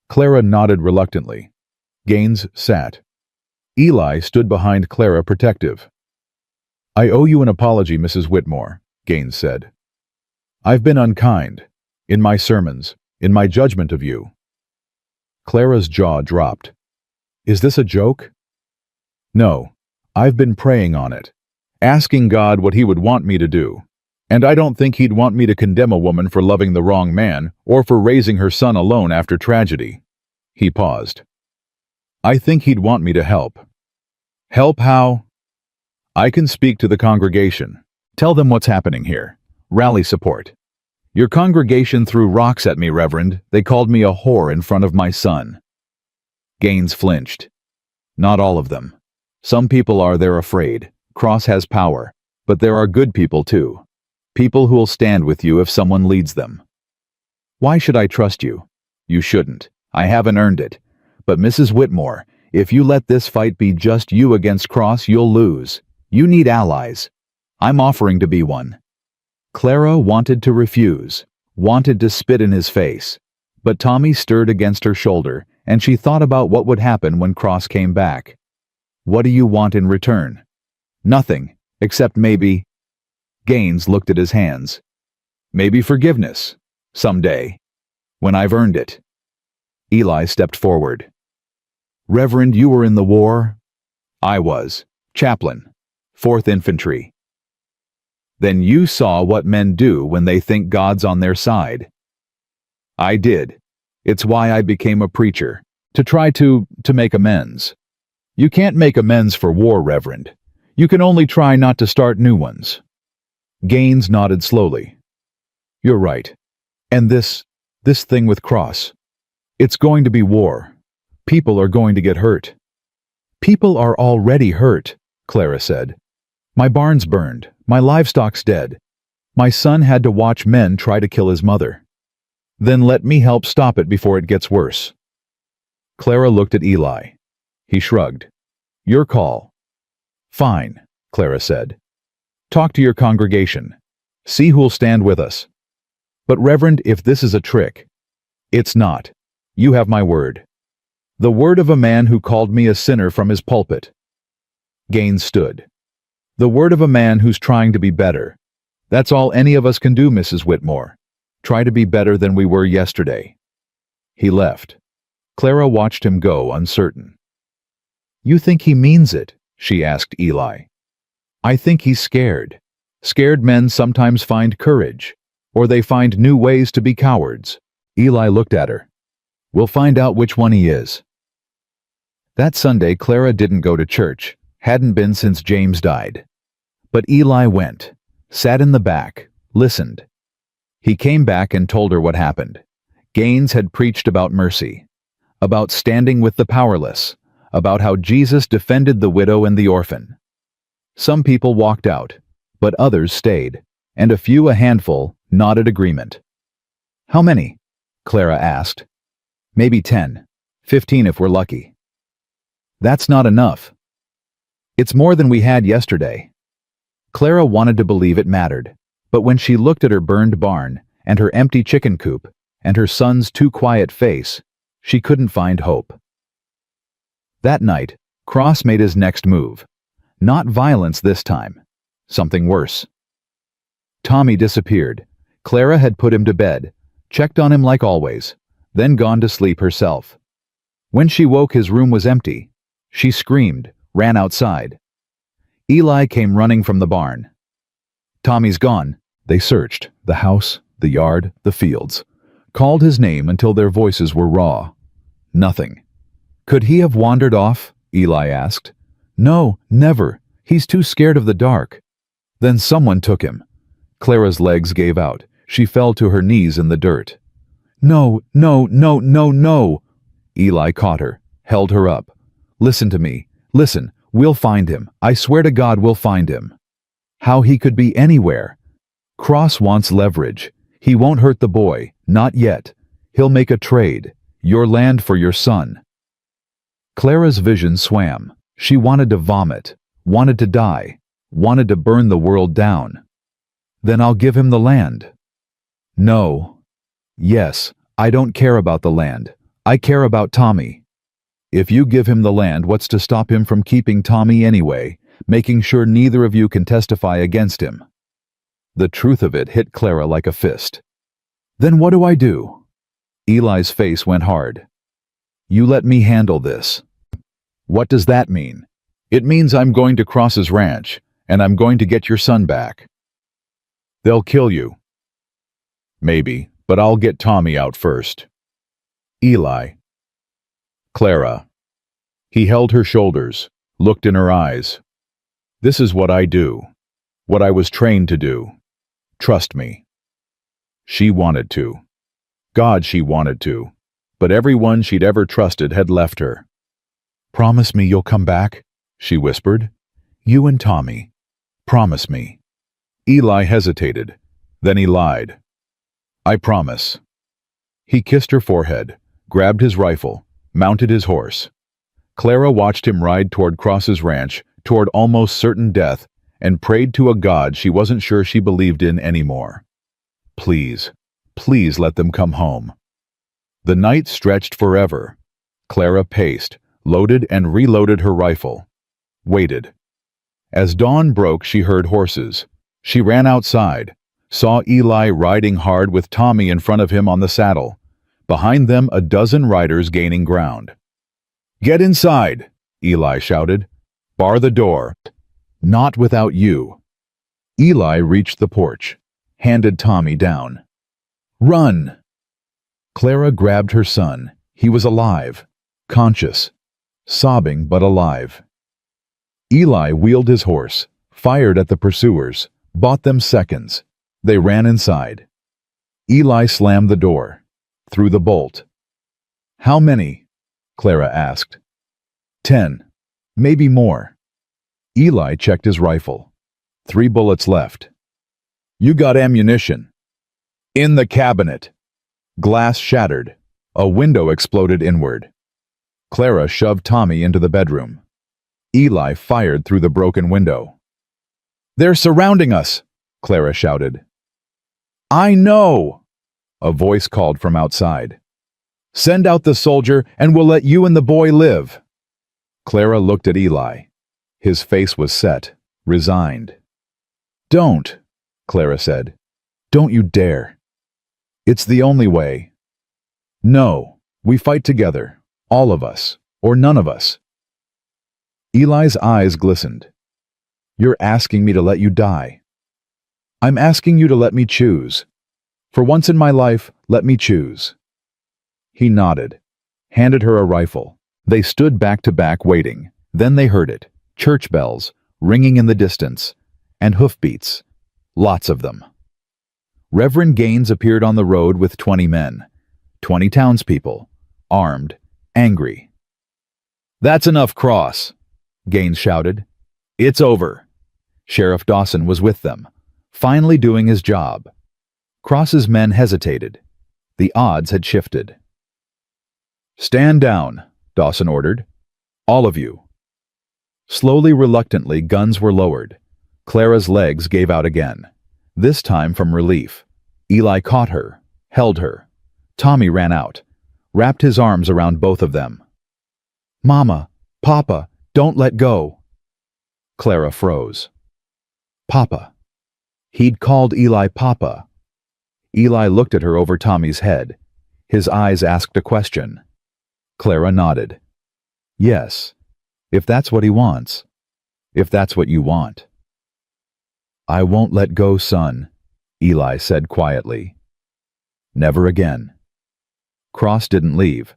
Clara nodded reluctantly. Gaines sat. Eli stood behind Clara, protective. "I owe you an apology, Mrs. Whitmore," Gaines said. "I've been unkind, in my sermons, in my judgment of you." Clara's jaw dropped. "Is this a joke?" "No. I've been praying on it, asking God what he would want me to do. And I don't think he'd want me to condemn a woman for loving the wrong man or for raising her son alone after tragedy." He paused. I think he'd want me to help. Help how? I can speak to the congregation. Tell them what's happening here. Rally support. Your congregation threw rocks at me, Reverend. They called me a whore in front of my son. Gaines flinched. Not all of them. Some people are, they're afraid. Cross has power. But there are good people too. People who'll stand with you if someone leads them. Why should I trust you? You shouldn't. I haven't earned it. But Mrs. Whitmore, if you let this fight be just you against Cross, you'll lose. You need allies. I'm offering to be one. Clara wanted to refuse, wanted to spit in his face. But Tommy stirred against her shoulder, and she thought about what would happen when Cross came back. What do you want in return? Nothing, except maybe... Gaines looked at his hands. Maybe forgiveness. Someday. When I've earned it. Eli stepped forward. Reverend, you were in the war? I was. Chaplain. 4th Infantry. Then you saw what men do when they think God's on their side. I did. It's why I became a preacher. To try to make amends. You can't make amends for war, Reverend. You can only try not to start new ones. Gaines nodded slowly. You're right. And this thing with Cross. It's going to be war. People are going to get hurt. People are already hurt, Clara said. My barn's burned. My livestock's dead. My son had to watch men try to kill his mother. Then let me help stop it before it gets worse. Clara looked at Eli. He shrugged. Your call. Fine, Clara said. Talk to your congregation. See who'll stand with us. But Reverend, if this is a trick... It's not. You have my word. The word of a man who called me a sinner from his pulpit. Gaines stood. The word of a man who's trying to be better. That's all any of us can do, Mrs. Whitmore. Try to be better than we were yesterday. He left. Clara watched him go, uncertain. You think he means it? She asked Eli. I think he's scared. Scared men sometimes find courage, or they find new ways to be cowards. Eli looked at her. We'll find out which one he is. That Sunday, Clara didn't go to church, hadn't been since James died. But Eli went, sat in the back, listened. He came back and told her what happened. Gaines had preached about mercy, about standing with the powerless, about how Jesus defended the widow and the orphan. Some people walked out, but others stayed, and a handful, nodded agreement. How many? Clara asked. Maybe 10, 15 if we're lucky. That's not enough. It's more than we had yesterday. Clara wanted to believe it mattered, but when she looked at her burned barn, and her empty chicken coop, and her son's too quiet face, she couldn't find hope. That night, Cross made his next move. Not violence this time. Something worse. Tommy disappeared. Clara had put him to bed, checked on him like always, then gone to sleep herself. When she woke, his room was empty. She screamed, ran outside. Eli came running from the barn. Tommy's gone. They searched the house, the yard, the fields, called his name until their voices were raw. Nothing. Could he have wandered off? Eli asked. No, never. He's too scared of the dark. Then someone took him. Clara's legs gave out. She fell to her knees in the dirt. No, no, no, no, no. Eli caught her, held her up. Listen to me. Listen, we'll find him. I swear to God we'll find him. How he could be anywhere. Cross wants leverage. He won't hurt the boy, not yet. He'll make a trade. Your land for your son. Clara's vision swam. She wanted to vomit, wanted to die, wanted to burn the world down. Then I'll give him the land. No. Yes, I don't care about the land. I care about Tommy. If you give him the land, what's to stop him from keeping Tommy anyway, making sure neither of you can testify against him? The truth of it hit Clara like a fist. Then what do I do? Eli's face went hard. You let me handle this. What does that mean? It means I'm going to Cross's ranch, and I'm going to get your son back. They'll kill you. Maybe, but I'll get Tommy out first. Eli. Clara. He held her shoulders, looked in her eyes. This is what I do. What I was trained to do. Trust me. She wanted to. God, she wanted to. But everyone she'd ever trusted had left her. Promise me you'll come back, she whispered. You and Tommy. Promise me. Eli hesitated. Then he lied. I promise. He kissed her forehead, grabbed his rifle, mounted his horse. Clara watched him ride toward Cross's ranch, toward almost certain death, and prayed to a God she wasn't sure she believed in anymore. Please, please let them come home. The night stretched forever. Clara paced, loaded and reloaded her rifle. Waited. As dawn broke, she heard horses. She ran outside, saw Eli riding hard with Tommy in front of him on the saddle. Behind them, a dozen riders gaining ground. Get inside, Eli shouted. Bar the door. Not without you. Eli reached the porch, handed Tommy down. Run! Clara grabbed her son. He was alive, conscious, sobbing but alive. Eli wheeled his horse, fired at the pursuers, bought them seconds. They ran inside. Eli slammed the door, threw the bolt. How many? Clara asked. 10, maybe more. Eli checked his rifle. 3 bullets left. You got ammunition. In the cabinet. Glass shattered. A window exploded inward. Clara shoved Tommy into the bedroom. Eli fired through the broken window. They're surrounding us, Clara shouted. I know, a voice called from outside. Send out the soldier and we'll let you and the boy live. Clara looked at Eli. His face was set, resigned. Don't, Clara said. Don't you dare. It's the only way. No, we fight together, all of us, or none of us. Eli's eyes glistened. You're asking me to let you die. I'm asking you to let me choose. For once in my life, let me choose. He nodded, handed her a rifle. They stood back to back waiting. Then they heard it, church bells, ringing in the distance, and hoofbeats, lots of them. Reverend Gaines appeared on the road with 20 men, 20 townspeople, armed, angry. That's enough, Cross, Gaines shouted. It's over. Sheriff Dawson was with them, finally doing his job. Cross's men hesitated. The odds had shifted. Stand down, Dawson ordered. All of you. Slowly, reluctantly, guns were lowered. Clara's legs gave out again, this time from relief. Eli caught her, held her. Tommy ran out, wrapped his arms around both of them. Mama, Papa, don't let go. Clara froze. Papa. He'd called Eli Papa. Eli looked at her over Tommy's head. His eyes asked a question. Clara nodded. Yes, if that's what he wants. If that's what you want. I won't let go, son, Eli said quietly. Never again. Cross didn't leave.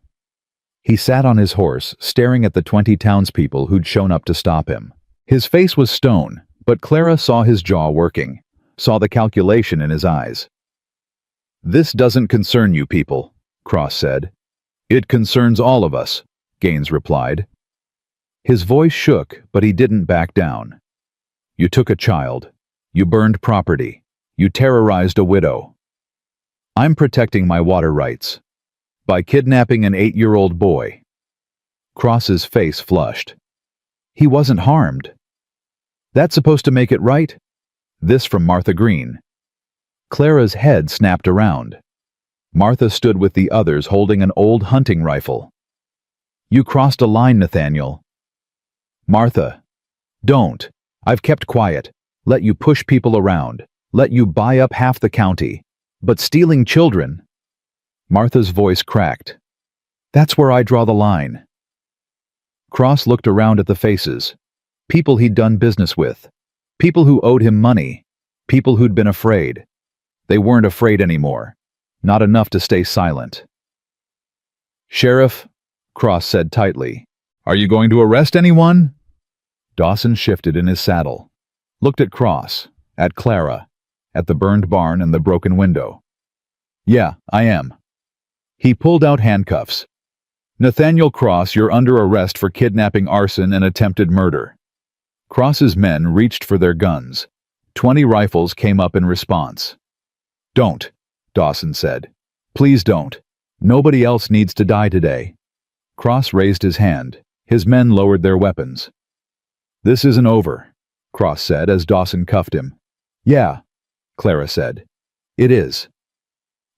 He sat on his horse, staring at the 20 townspeople who'd shown up to stop him. His face was stone, but Clara saw his jaw working, saw the calculation in his eyes. This doesn't concern you people, Cross said. It concerns all of us, Gaines replied. His voice shook, but he didn't back down. You took a child. You burned property. You terrorized a widow. I'm protecting my water rights. By kidnapping an 8-year-old boy. Cross's face flushed. He wasn't harmed. That's supposed to make it right? This from Martha Green. Clara's head snapped around. Martha stood with the others holding an old hunting rifle. You crossed a line, Nathaniel. Martha. Don't. I've kept quiet. Let you push people around. Let you buy up half the county. But stealing children... Martha's voice cracked. That's where I draw the line. Cross looked around at the faces. People he'd done business with. People who owed him money. People who'd been afraid. They weren't afraid anymore. Not enough to stay silent. Sheriff, Cross said tightly, Are you going to arrest anyone? Dawson shifted in his saddle, looked at Cross, at Clara, at the burned barn and the broken window. Yeah, I am. He pulled out handcuffs. Nathaniel Cross, you're under arrest for kidnapping, arson, and attempted murder. Cross's men reached for their guns. 20 rifles came up in response. Don't, Dawson said. Please don't. Nobody else needs to die today. Cross raised his hand. His men lowered their weapons. This isn't over, Cross said as Dawson cuffed him. Yeah, Clara said. It is.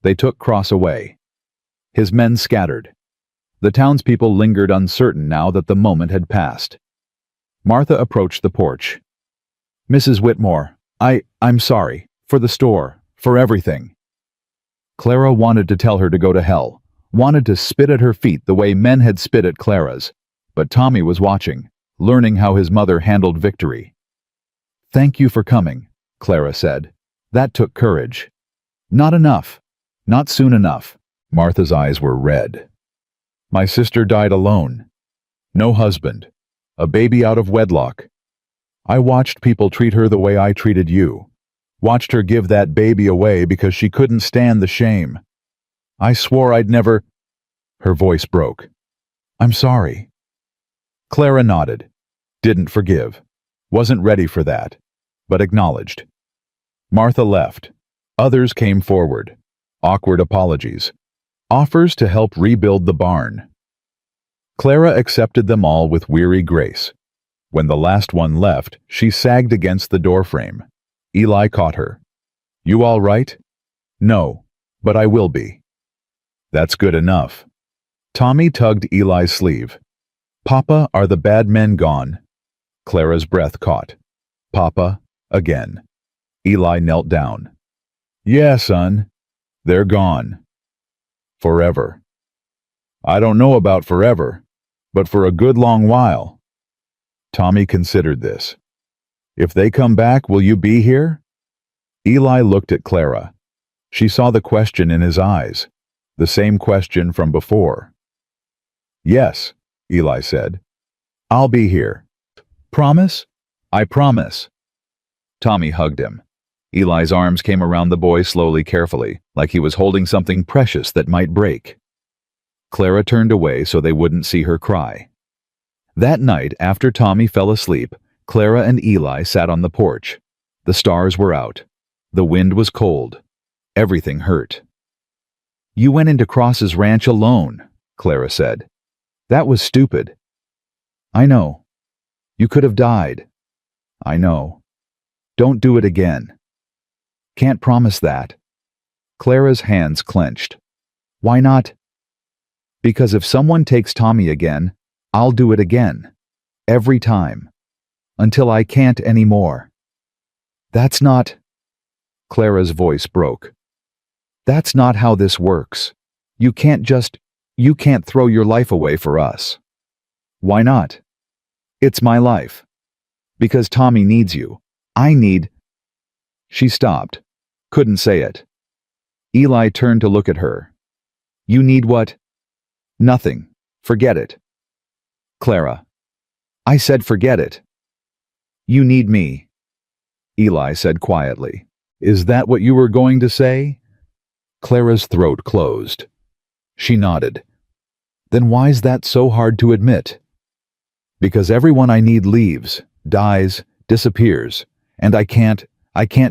They took Cross away. His men scattered. The townspeople lingered uncertain now that the moment had passed. Martha approached the porch. Mrs. Whitmore, I'm sorry. For the store. For everything. Clara wanted to tell her to go to hell, wanted to spit at her feet the way men had spit at Clara's, but Tommy was watching, learning how his mother handled victory. Thank you for coming, Clara said. That took courage. Not enough. Not soon enough. Martha's eyes were red. My sister died alone. No husband. A baby out of wedlock. I watched people treat her the way I treated you. Watched her give that baby away because she couldn't stand the shame. I swore I'd never... Her voice broke. I'm sorry. Clara nodded. Didn't forgive. Wasn't ready for that, but acknowledged. Martha left. Others came forward. Awkward apologies. Offers to help rebuild the barn. Clara accepted them all with weary grace. When the last one left, she sagged against the doorframe. Eli caught her. You all right? No, but I will be. That's good enough. Tommy tugged Eli's sleeve. Papa, are the bad men gone? Clara's breath caught. Papa, again. Eli knelt down. Yeah, son. They're gone. Forever. I don't know about forever, but for a good long while. Tommy considered this. If they come back, will you be here? Eli looked at Clara. She saw the question in his eyes, the same question from before. Yes, Eli said. I'll be here. Promise? I promise. Tommy hugged him. Eli's arms came around the boy slowly, carefully, like he was holding something precious that might break. Clara turned away so they wouldn't see her cry. That night, after Tommy fell asleep, Clara and Eli sat on the porch. The stars were out. The wind was cold. Everything hurt. You went into Cross's ranch alone, Clara said. That was stupid. I know. You could have died. I know. Don't do it again. Can't promise that. Clara's hands clenched. Why not? Because if someone takes Tommy again, I'll do it again. Every time. Until I can't anymore. That's not... Clara's voice broke. That's not how this works. You can't throw your life away for us. Why not? It's my life. Because Tommy needs you. I need... She stopped. Couldn't say it. Eli turned to look at her. You need what? Nothing. Forget it. Clara. I said forget it. You need me. Eli said quietly. Is that what you were going to say? Clara's throat closed. She nodded. Then why's that so hard to admit? Because everyone I need leaves, dies, disappears, and I can't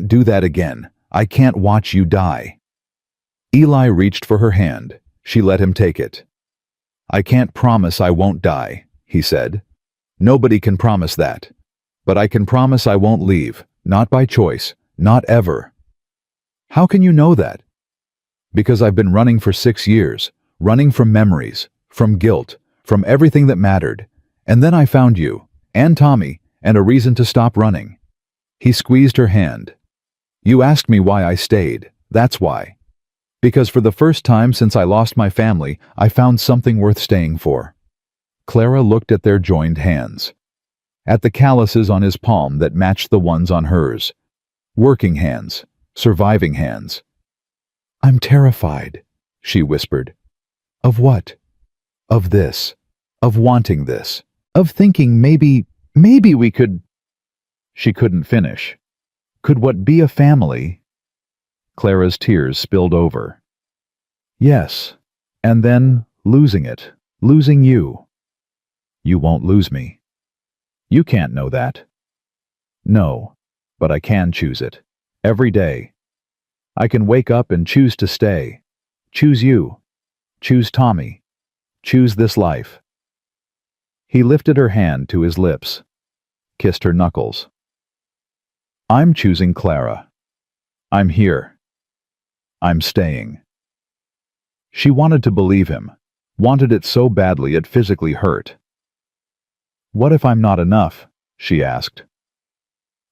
do that again. I can't watch you die. Eli reached for her hand. She let him take it. I can't promise I won't die, he said. Nobody can promise that. But I can promise I won't leave, not by choice, not ever. How can you know that? Because I've been running for 6 years, running from memories, from guilt, from everything that mattered. And then I found you, and Tommy, and a reason to stop running. He squeezed her hand. You asked me why I stayed, that's why. Because for the first time since I lost my family, I found something worth staying for. Clara looked at their joined hands. At the calluses on his palm that matched the ones on hers. Working hands, surviving hands. I'm terrified, she whispered. Of what? Of this. of wanting this, of thinking maybe we could. She couldn't finish. Could what be a family? Clara's tears spilled over. Yes, and then losing it, losing you. You won't lose me. You can't know that. No, but I can choose it. Every day. I can wake up and choose to stay. Choose you. Choose Tommy. Choose this life. He lifted her hand to his lips, kissed her knuckles. I'm choosing Clara. I'm here. I'm staying. She wanted to believe him, wanted it so badly it physically hurt. What if I'm not enough? She asked.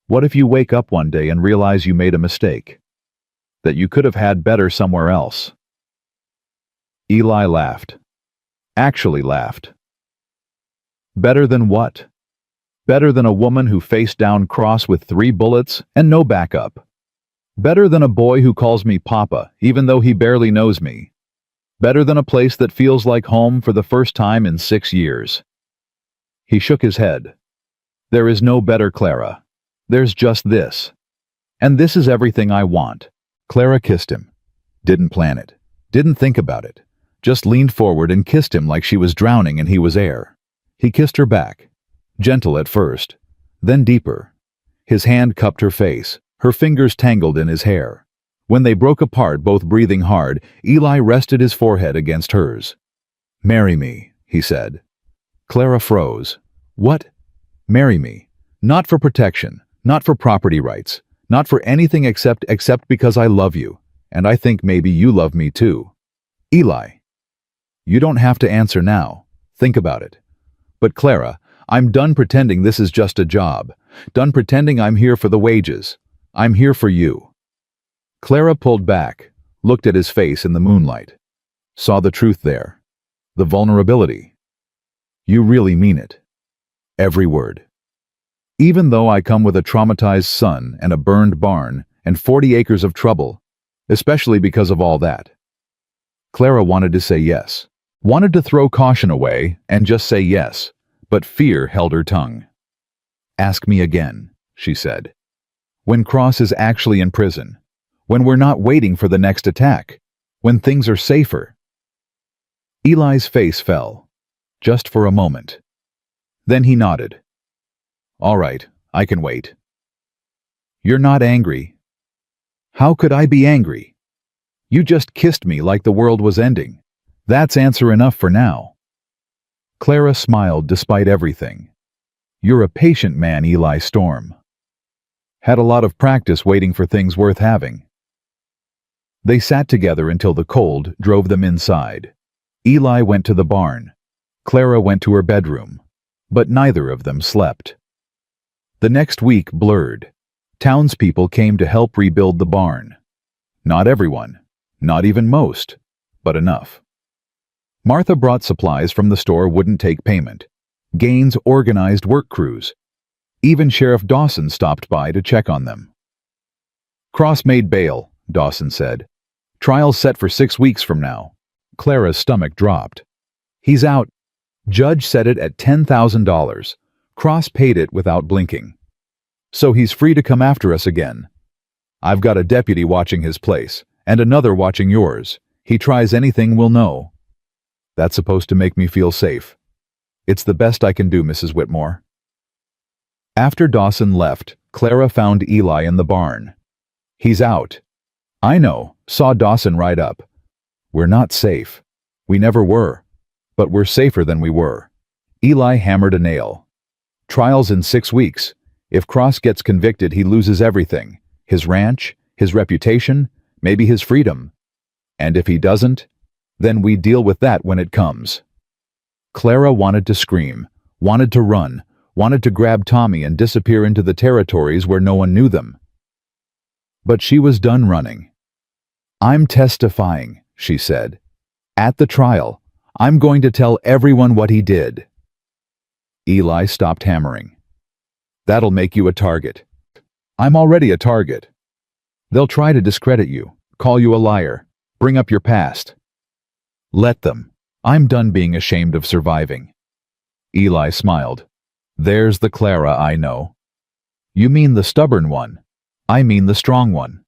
What if you wake up one day and realize you made a mistake? That you could have had better somewhere else? Eli laughed. Actually laughed. Better than what? Better than a woman who faced down Cross with 3 bullets and no backup. Better than a boy who calls me Papa, even though he barely knows me. Better than a place that feels like home for the first time in 6 years. He shook his head. There is no better Clara. There's just this. And this is everything I want. Clara kissed him. Didn't plan it. Didn't think about it. Just leaned forward and kissed him like she was drowning and he was air. He kissed her back. Gentle at first, then deeper. His hand cupped her face, her fingers tangled in his hair. When they broke apart, both breathing hard, Eli rested his forehead against hers. Marry me, he said. Clara froze. What? Marry me. Not for protection, not for property rights, not for anything except because I love you, and I think maybe you love me too. Eli. You don't have to answer now. Think about it. But Clara, I'm done pretending this is just a job. Done pretending I'm here for the wages. I'm here for you. Clara pulled back, looked at his face in the moonlight. Saw the truth there. The vulnerability. You really mean it. Every word. Even though I come with a traumatized son and a burned barn and 40 acres of trouble, especially because of all that. Clara wanted to say yes. Wanted to throw caution away and just say yes, but fear held her tongue. Ask me again, she said. When Cross is actually in prison. When we're not waiting for the next attack. When things are safer. Eli's face fell, just for a moment. Then he nodded. All right, I can wait. You're not angry. How could I be angry? You just kissed me like the world was ending. That's answer enough for now. Clara smiled despite everything. You're a patient man, Eli Storm. Had a lot of practice waiting for things worth having. They sat together until the cold drove them inside. Eli went to the barn. Clara went to her bedroom. But neither of them slept. The next week blurred. Townspeople came to help rebuild the barn. Not everyone, not even most, but enough. Martha brought supplies from the store wouldn't take payment. Gaines organized work crews. Even Sheriff Dawson stopped by to check on them. Cross made bail, Dawson said. Trial's set for 6 weeks from now. Clara's stomach dropped. He's out. Judge set it at $10,000. Cross paid it without blinking. So he's free to come after us again. I've got a deputy watching his place, and another watching yours. He tries anything, we'll know. That's supposed to make me feel safe. It's the best I can do, Mrs. Whitmore. After Dawson left, Clara found Eli in the barn. He's out. I know, saw Dawson right up. We're not safe. We never were. But we're safer than we were. Eli hammered a nail. Trial's in 6 weeks. If Cross gets convicted, he loses everything. His ranch, his reputation, maybe his freedom. And if he doesn't, then we deal with that when it comes. Clara wanted to scream, wanted to run, wanted to grab Tommy and disappear into the territories where no one knew them. But she was done running. I'm testifying, she said. At the trial, I'm going to tell everyone what he did. Eli stopped hammering. That'll make you a target. I'm already a target. They'll try to discredit you, call you a liar, bring up your past. Let them. I'm done being ashamed of surviving. Eli smiled. There's the Clara I know. You mean the stubborn one. I mean the strong one.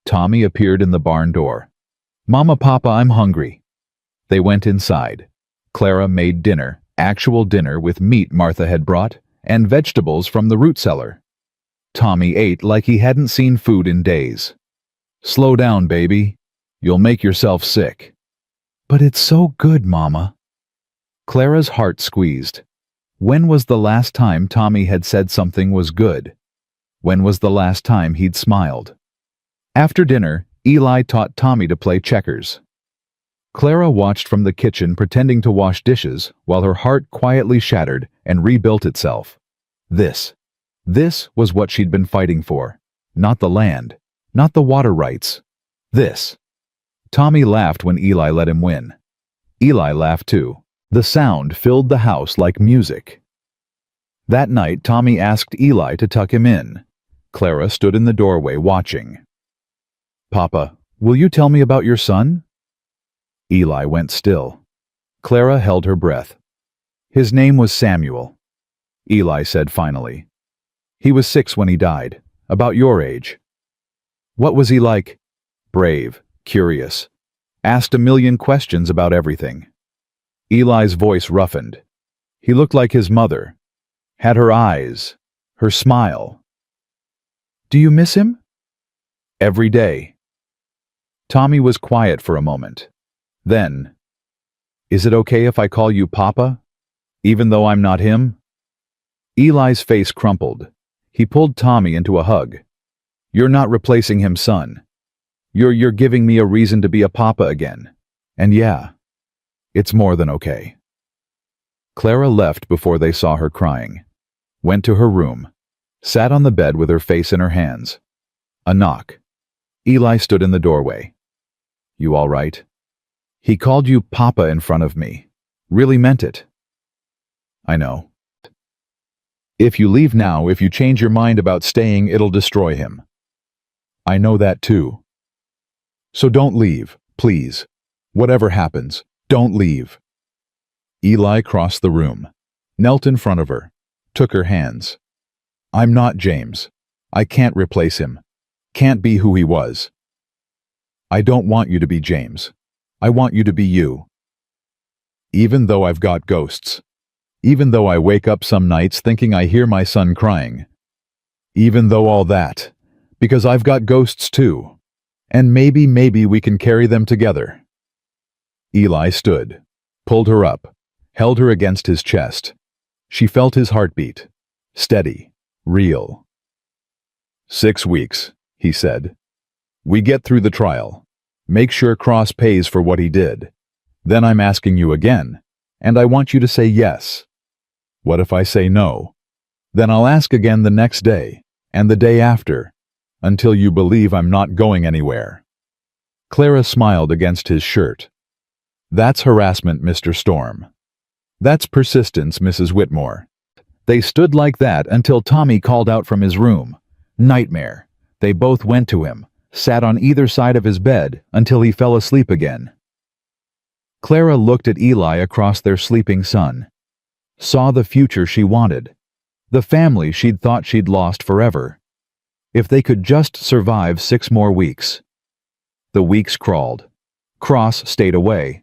Tommy appeared in the barn door. Mama, Papa, I'm hungry. They went inside. Clara made dinner, actual dinner with meat Martha had brought, and vegetables from the root cellar. Tommy ate like he hadn't seen food in days. Slow down, baby. You'll make yourself sick. But it's so good, Mama. Clara's heart squeezed. When was the last time Tommy had said something was good? When was the last time he'd smiled? After dinner, Eli taught Tommy to play checkers. Clara watched from the kitchen pretending to wash dishes while her heart quietly shattered and rebuilt itself. This was what she'd been fighting for. Not the land, not the water rights. This. Tommy laughed when Eli let him win. Eli laughed too. The sound filled the house like music. That night, Tommy asked Eli to tuck him in. Clara stood in the doorway watching. Papa, will you tell me about your son? Eli went still. Clara held her breath. His name was Samuel. Eli said finally. He was 6 when he died, about your age. What was he like? Brave, curious. Asked a million questions about everything. Eli's voice roughened. He looked like his mother. Had her eyes, her smile. Do you miss him? Every day. Tommy was quiet for a moment. Then, is it okay if I call you Papa, even though I'm not him? Eli's face crumpled. He pulled Tommy into a hug. You're not replacing him, son. You're giving me a reason to be a papa again. And yeah, it's more than okay. Clara left before they saw her crying. Went to her room. Sat on the bed with her face in her hands. A knock. Eli stood in the doorway. You all right? He called you Papa in front of me. Really meant it. I know. If you leave now, if you change your mind about staying, it'll destroy him. I know that too. So don't leave, please. Whatever happens, don't leave. Eli crossed the room, knelt in front of her, took her hands. I'm not James. I can't replace him. Can't be who he was. I don't want you to be James. I want you to be you. Even though I've got ghosts. Even though I wake up some nights thinking I hear my son crying. Even though all that. Because I've got ghosts too. And maybe we can carry them together. Eli stood, pulled her up, held her against his chest. She felt his heartbeat. Steady, real. 6 weeks, he said. We get through the trial. Make sure Cross pays for what he did. Then I'm asking you again, and I want you to say yes. What if I say no? Then I'll ask again the next day, and the day after, until you believe I'm not going anywhere. Clara smiled against his shirt. That's harassment, Mr. Storm. That's persistence, Mrs. Whitmore. They stood like that until Tommy called out from his room. Nightmare. They both went to him, sat on either side of his bed until he fell asleep again. Clara looked at Eli across their sleeping son. Saw the future she wanted. The family she'd thought she'd lost forever. If they could just survive 6 more weeks. The weeks crawled. Cross stayed away.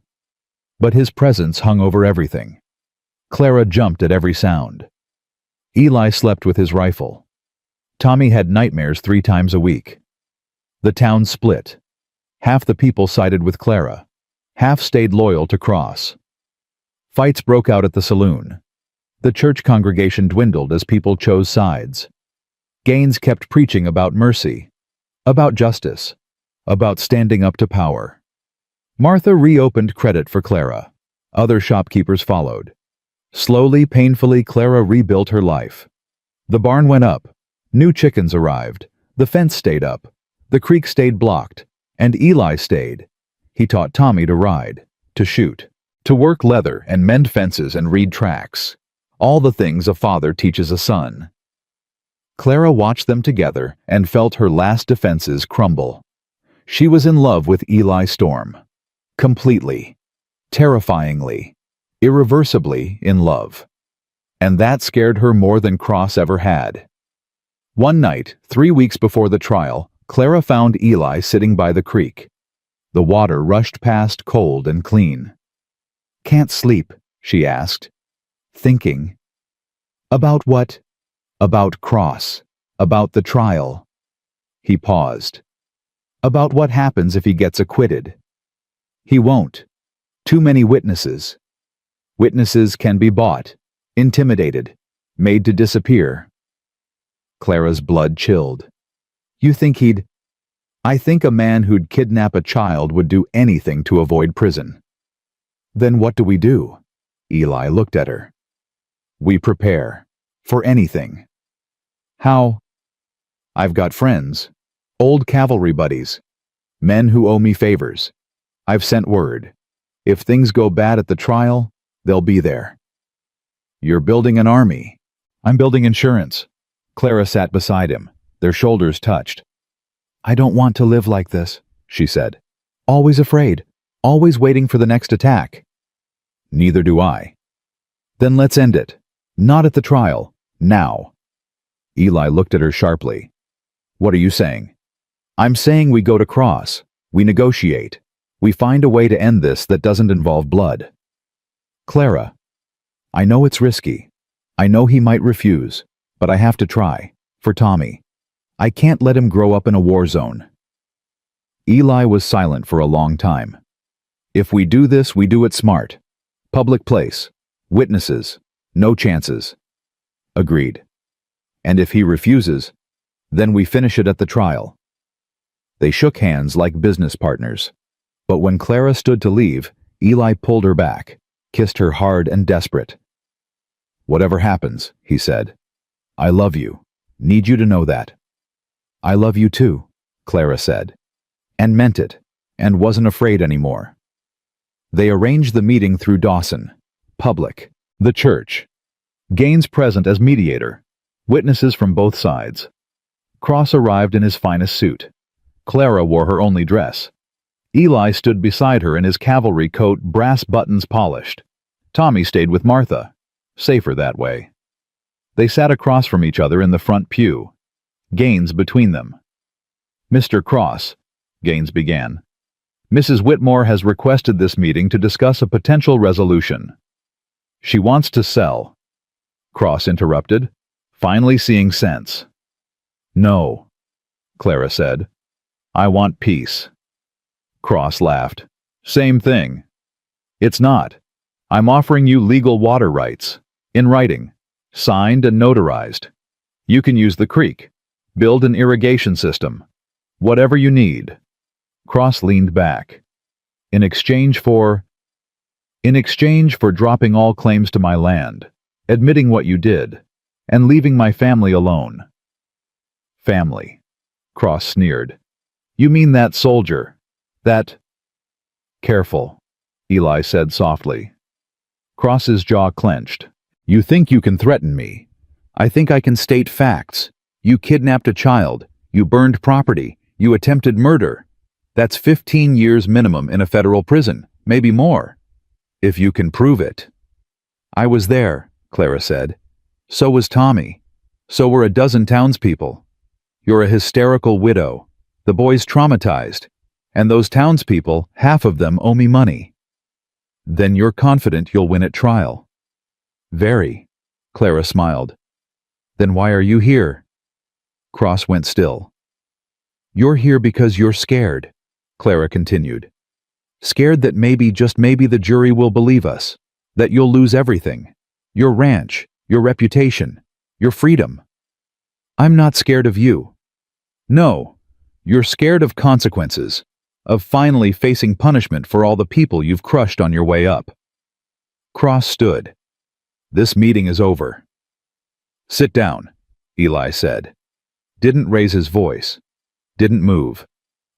But his presence hung over everything. Clara jumped at every sound. Eli slept with his rifle. Tommy had nightmares 3 times a week. The town split. Half the people sided with Clara. Half stayed loyal to Cross. Fights broke out at the saloon. The church congregation dwindled as people chose sides. Gaines kept preaching about mercy, about justice, about standing up to power. Martha reopened credit for Clara. Other shopkeepers followed. Slowly, painfully, Clara rebuilt her life. The barn went up. New chickens arrived. The fence stayed up. The creek stayed blocked. And Eli stayed. He taught Tommy to ride, to shoot, to work leather and mend fences and read tracts. All the things a father teaches a son. Clara watched them together and felt her last defenses crumble. She was in love with Eli Storm. Completely. Terrifyingly. Irreversibly in love. And that scared her more than Cross ever had. One night, 3 weeks before the trial, Clara found Eli sitting by the creek. The water rushed past cold and clean. "Can't sleep," she asked. "Thinking." "About what?" "About Cross. About the trial." He paused. "About what happens if he gets acquitted." "He won't. Too many witnesses." "Witnesses can be bought, intimidated, made to disappear." Clara's blood chilled. "You think he'd—" "I think a man who'd kidnap a child would do anything to avoid prison." "Then what do we do?" Eli looked at her. "We prepare. For anything." "How?" "I've got friends. Old cavalry buddies. Men who owe me favors. I've sent word. If things go bad at the trial, they'll be there." "You're building an army." "I'm building insurance." Clara sat beside him. Their shoulders touched. "I don't want to live like this," she said. "Always afraid. Always waiting for the next attack." "Neither do I." "Then let's end it. Not at the trial. Now." Eli looked at her sharply. "What are you saying?" "I'm saying we go to Cross. We negotiate. We find a way to end this that doesn't involve blood." "Clara, I know it's risky. I know he might refuse, but I have to try. For Tommy. I can't let him grow up in a war zone." Eli was silent for a long time. "If we do this, we do it smart. Public place. Witnesses. No chances." "Agreed." "And if he refuses, then we finish it at the trial." They shook hands like business partners. But when Clara stood to leave, Eli pulled her back, kissed her hard and desperate. "Whatever happens," he said, "I love you. Need you to know that." "I love you too," Clara said, and meant it, and wasn't afraid anymore. They arranged the meeting through Dawson. Public. The church. Gaines present as mediator. Witnesses from both sides. Cross arrived in his finest suit. Clara wore her only dress. Eli stood beside her in his cavalry coat, brass buttons polished. Tommy stayed with Martha. Safer that way. They sat across from each other in the front pew. Gaines between them. "Mr. Cross," Gaines began, "Mrs. Whitmore has requested this meeting to discuss a potential resolution. She wants to sell." Cross interrupted, finally seeing sense. "No," Clara said. "I want peace." Cross laughed. "Same thing." "It's not. I'm offering you legal water rights. In writing. Signed and notarized. You can use the creek. Build an irrigation system. Whatever you need." Cross leaned back. In exchange for dropping all claims to my land, admitting what you did, and leaving my family alone." "Family," Cross sneered. "You mean that soldier? That—" "Careful," Eli said softly. Cross's jaw clenched. "You think you can threaten me. I think I can state facts. You kidnapped a child. You burned property. You attempted murder. That's 15 years minimum in a federal prison, maybe more. If you can prove it." "I was there," Clara said. "So was Tommy. So were a dozen townspeople. You're a hysterical widow. The boy's traumatized. And those townspeople, half of them owe me money." "Then you're confident you'll win at trial?" "Very," Clara smiled. "Then why are you here?" Cross went still. "You're here because you're scared," Clara continued. "Scared that maybe, just maybe, the jury will believe us. That you'll lose everything. Your ranch, your reputation, your freedom." "I'm not scared of you." "No, you're scared of consequences. Of finally facing punishment for all the people you've crushed on your way up." Cross stood. "This meeting is over." "Sit down," Eli said. Didn't raise his voice. Didn't move.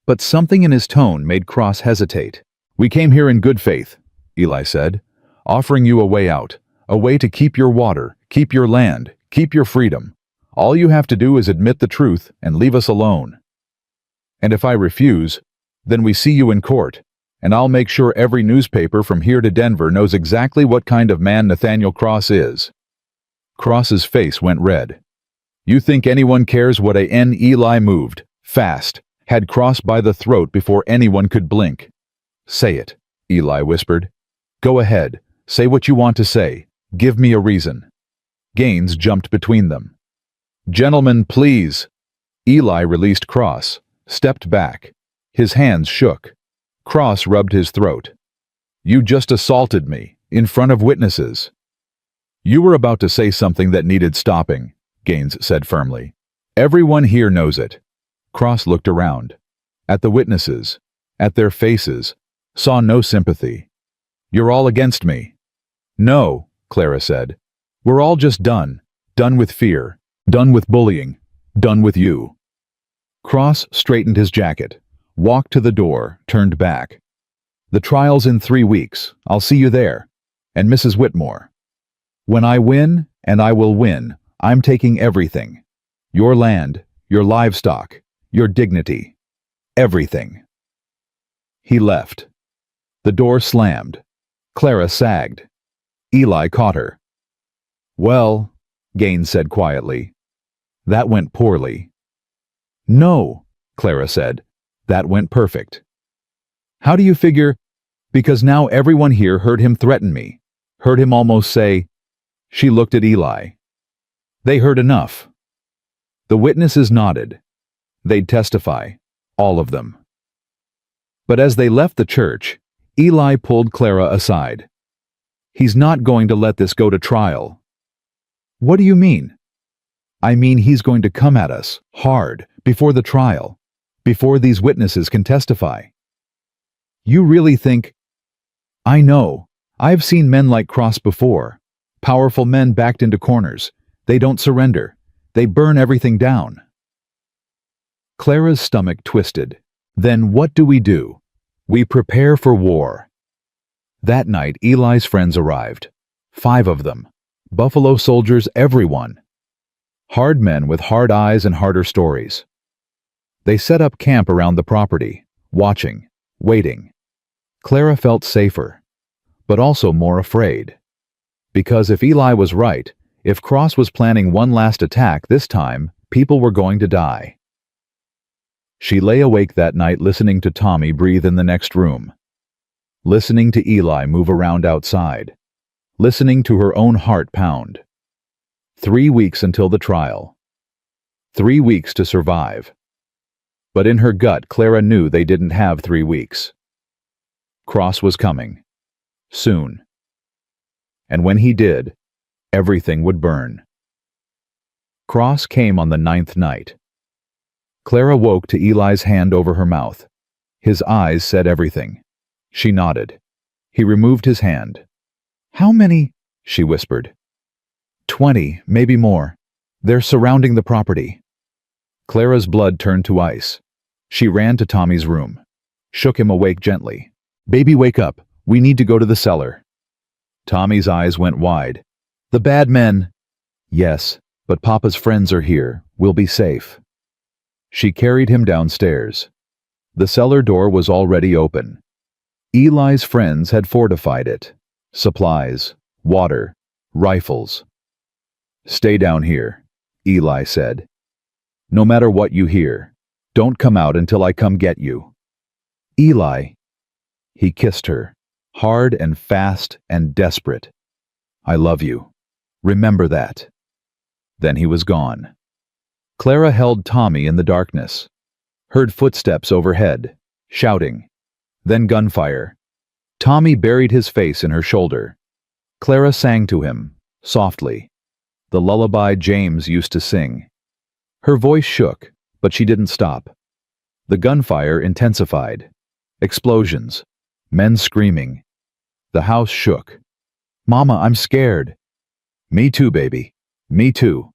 But something in his tone made Cross hesitate. "We came here in good faith," Eli said, "offering you a way out, a way to keep your water, keep your land, keep your freedom. All you have to do is admit the truth and leave us alone. And if I refuse, then we see you in court, and I'll make sure every newspaper from here to Denver knows exactly what kind of man Nathaniel Cross is." Cross's face went red. You think anyone cares what Eli moved, fast, had Cross by the throat before anyone could blink. Say it, Eli whispered. Go ahead, say what you want to say. Give me a reason. Gaines jumped between them. Gentlemen, please. Eli released Cross, stepped back. His hands shook. Cross rubbed his throat. You just assaulted me, in front of witnesses. You were about to say something that needed stopping, Gaines said firmly. Everyone here knows it. Cross looked around. At the witnesses, at their faces, saw no sympathy. You're all against me. No, Clara said. We're all just done. Done with fear. Done with bullying. Done with you. Cross straightened his jacket, walked to the door, turned back. The trial's in 3 weeks. I'll see you there. And Mrs. Whitmore. When I win, and I will win, I'm taking everything. Your land, your livestock, your dignity. Everything. He left. The door slammed. Clara sagged. Eli caught her. Well, Gaines said quietly, that went poorly. No, Clara said, that went perfect. How do you figure? Because now everyone here heard him threaten me, heard him almost say. She looked at Eli. They heard enough. The witnesses nodded. They'd testify, all of them. But as they left the church, Eli pulled Clara aside. He's not going to let this go to trial. What do you mean? I mean he's going to come at us, hard, before the trial, before these witnesses can testify. You really think? I know. I've seen men like Cross before. Powerful men backed into corners. They don't surrender. They burn everything down. Clara's stomach twisted. Then what do? We prepare for war. That night, Eli's friends arrived. 5 of them. Buffalo soldiers, everyone. Hard men with hard eyes and harder stories. They set up camp around the property, watching, waiting. Clara felt safer, but also more afraid. Because if Eli was right, if Cross was planning one last attack this time, people were going to die. She lay awake that night listening to Tommy breathe in the next room, listening to Eli move around outside, listening to her own heart pound. 3 weeks until the trial. 3 weeks to survive. But in her gut, Clara knew they didn't have 3 weeks. Cross was coming. Soon. And when he did, everything would burn. Cross came on the 9th night. Clara woke to Eli's hand over her mouth. His eyes said everything. She nodded. He removed his hand. How many? She whispered. 20, maybe more. They're surrounding the property. Clara's blood turned to ice. She ran to Tommy's room, shook him awake gently. Baby, wake up. We need to go to the cellar. Tommy's eyes went wide. The bad men. Yes, but Papa's friends are here. We'll be safe. She carried him downstairs. The cellar door was already open. Eli's friends had fortified it. Supplies, water, rifles. Stay down here, Eli said. No matter what you hear, don't come out until I come get you. Eli. He kissed her, hard and fast and desperate. I love you. Remember that. Then he was gone. Clara held Tommy in the darkness, heard footsteps overhead, shouting, then gunfire. Tommy buried his face in her shoulder. Clara sang to him, softly, the lullaby James used to sing. Her voice shook, but she didn't stop. The gunfire intensified. Explosions. Men screaming. The house shook. Mama, I'm scared. Me too, baby. Me too.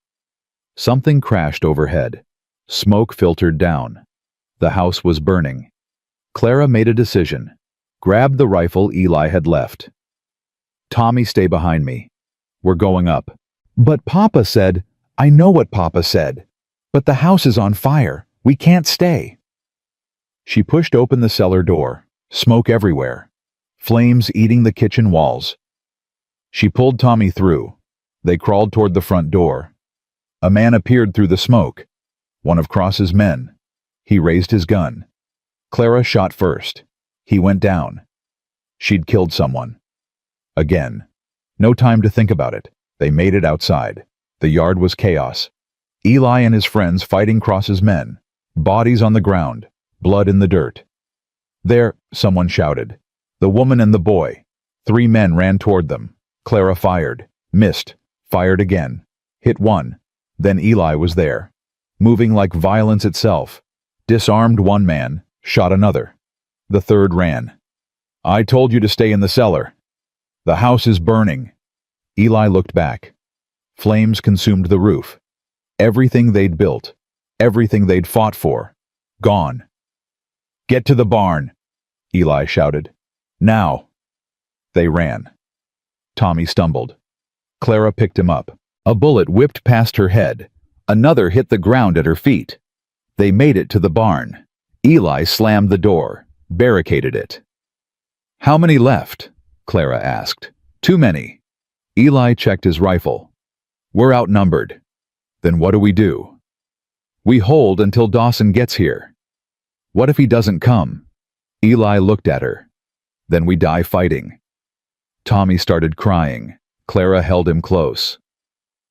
Something crashed overhead. Smoke filtered down. The house was burning. Clara made a decision. Grabbed the rifle Eli had left. Tommy, stay behind me. We're going up. But Papa said, I know what Papa said. But the house is on fire. We can't stay. She pushed open the cellar door. Smoke everywhere. Flames eating the kitchen walls. She pulled Tommy through. They crawled toward the front door. A man appeared through the smoke. One of Cross's men. He raised his gun. Clara shot first. He went down. She'd killed someone. Again. No time to think about it. They made it outside. The yard was chaos. Eli and his friends fighting Cross's men. Bodies on the ground. Blood in the dirt. There, someone shouted. The woman and the boy. 3 men ran toward them. Clara fired. Missed. Fired again. Hit one. Then Eli was there. Moving like violence itself. Disarmed one man. Shot another. The third ran. I told you to stay in the cellar. The house is burning. Eli looked back. Flames consumed the roof. Everything they'd built. Everything they'd fought for. Gone. Get to the barn, Eli shouted. Now. They ran. Tommy stumbled. Clara picked him up. A bullet whipped past her head. Another hit the ground at her feet. They made it to the barn. Eli slammed the door, barricaded it. How many left? Clara asked. Too many. Eli checked his rifle. We're outnumbered. Then what do? We hold until Dawson gets here. What if he doesn't come? Eli looked at her. Then we die fighting. Tommy started crying. Clara held him close.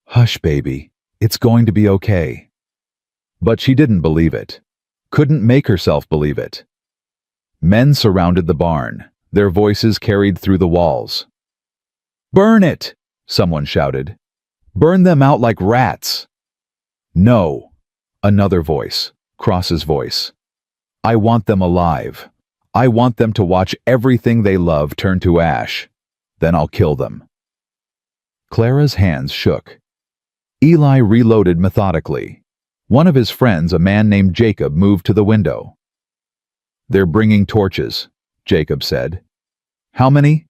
Hush, baby. It's going to be okay. But she didn't believe it. Couldn't make herself believe it. Men surrounded the barn. Their voices carried through the walls. Burn it! Someone shouted. Burn them out like rats. No. Another voice. Cross's voice. I want them alive. I want them to watch everything they love turn to ash. Then I'll kill them. Clara's hands shook. Eli reloaded methodically. One of his friends, a man named Jacob, moved to the window. They're bringing torches, Jacob said. How many?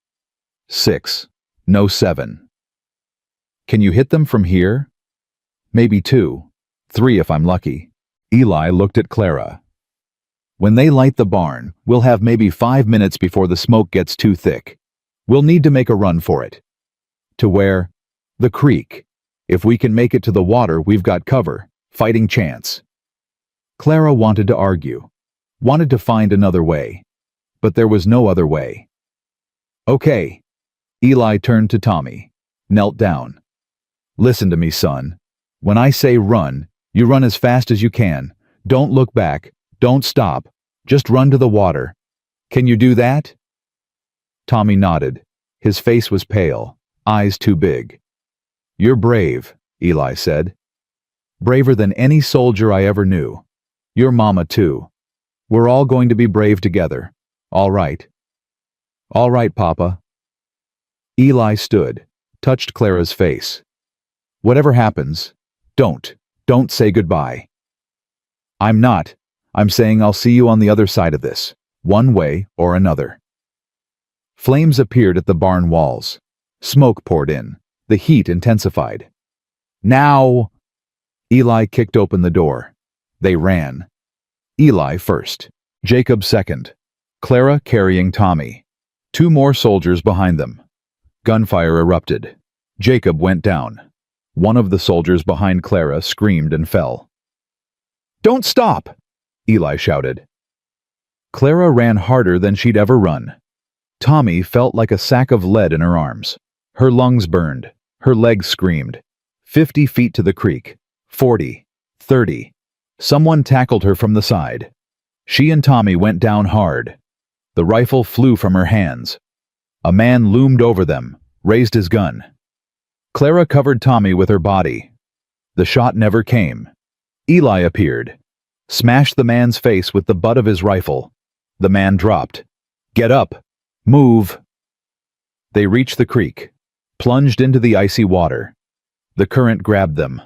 6. No, 7. Can you hit them from here? Maybe 2. 3 if I'm lucky. Eli looked at Clara. When they light the barn, we'll have maybe 5 minutes before the smoke gets too thick. We'll need to make a run for it. To where? The creek. If we can make it to the water, we've got cover. Fighting chance. Clara wanted to argue. Wanted to find another way. But there was no other way. Okay. Eli turned to Tommy. Knelt down. Listen to me, son. When I say run, you run as fast as you can. Don't look back. Don't stop. Just run to the water. Can you do that? Tommy nodded. His face was pale. Eyes too big. You're brave, Eli said. Braver than any soldier I ever knew. Your mama, too. We're all going to be brave together. All right. All right, Papa. Eli stood, touched Clara's face. Whatever happens, don't say goodbye. I'm not. I'm saying I'll see you on the other side of this, one way or another. Flames appeared at the barn walls. Smoke poured in. The heat intensified. Now! Eli kicked open the door. They ran. Eli first. Jacob second. Clara carrying Tommy. 2 more soldiers behind them. Gunfire erupted. Jacob went down. One of the soldiers behind Clara screamed and fell. Don't stop! Eli shouted. Clara ran harder than she'd ever run. Tommy felt like a sack of lead in her arms. Her lungs burned. Her legs screamed. 50 feet to the creek. 40. 30. Someone tackled her from the side. She and Tommy went down hard. The rifle flew from her hands. A man loomed over them, raised his gun. Clara covered Tommy with her body. The shot never came. Eli appeared. Smashed the man's face with the butt of his rifle. The man dropped. Get up! Move! They reached the creek. Plunged into the icy water. The current grabbed them.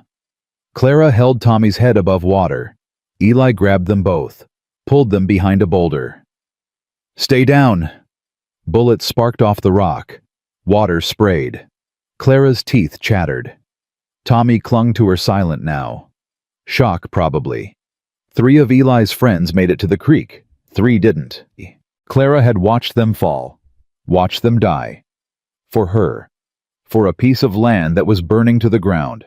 Clara held Tommy's head above water. Eli grabbed them both, pulled them behind a boulder. Stay down! Bullets sparked off the rock. Water sprayed. Clara's teeth chattered. Tommy clung to her silent now. Shock, probably. 3 of Eli's friends made it to the creek. 3 didn't. Clara had watched them fall. Watched them die. For her. for a piece of land that was burning to the ground.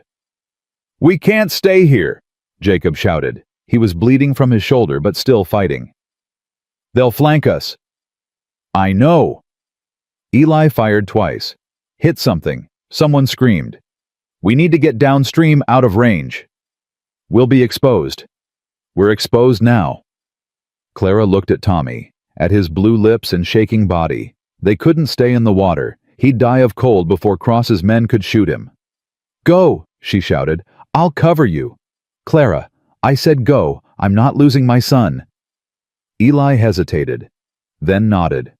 "We can't stay here," Jacob shouted. He was bleeding from his shoulder but still fighting. "They'll flank us." "I know." Eli fired twice. Hit something. Someone screamed. "We need to get downstream out of range. We'll be exposed." "We're exposed now." Clara looked at Tommy, at his blue lips and shaking body. They couldn't stay in the water. He'd die of cold before Cross's men could shoot him. "Go," she shouted. "I'll cover you." "Clara, I said go. I'm not losing my son." Eli hesitated, then nodded.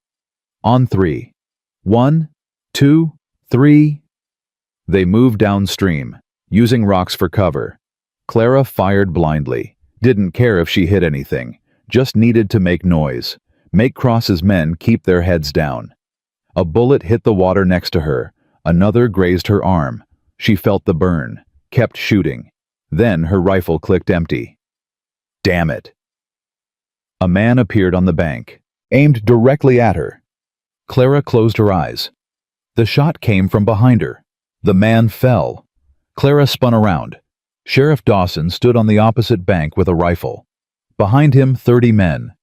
"On 3. 1, 2, 3. They moved downstream, using rocks for cover. Clara fired blindly, didn't care if she hit anything, just needed to make noise, make Cross's men keep their heads down. A bullet hit the water next to her, another grazed her arm. She felt the burn, kept shooting. Then her rifle clicked empty. Damn it. A man appeared on the bank, aimed directly at her. Clara closed her eyes. The shot came from behind her. The man fell. Clara spun around. Sheriff Dawson stood on the opposite bank with a rifle. Behind him, 30 men.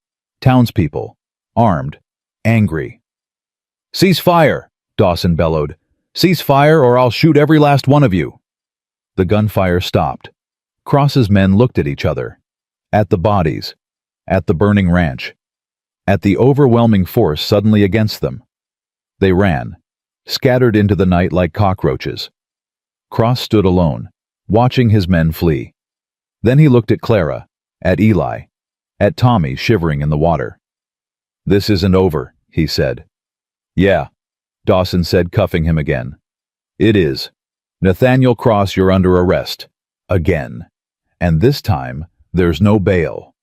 Townspeople. Armed. Angry. "Cease fire!" Dawson bellowed. "Cease fire or I'll shoot every last one of you." The gunfire stopped. Cross's men looked at each other. At the bodies. At the burning ranch. At the overwhelming force suddenly against them. They ran, scattered into the night like cockroaches. Cross stood alone, watching his men flee. Then he looked at Clara, at Eli, at Tommy shivering in the water. "This isn't over," he said. "Yeah," Dawson said, cuffing him again. "It is. Nathaniel Cross, you're under arrest. Again. And this time, there's no bail."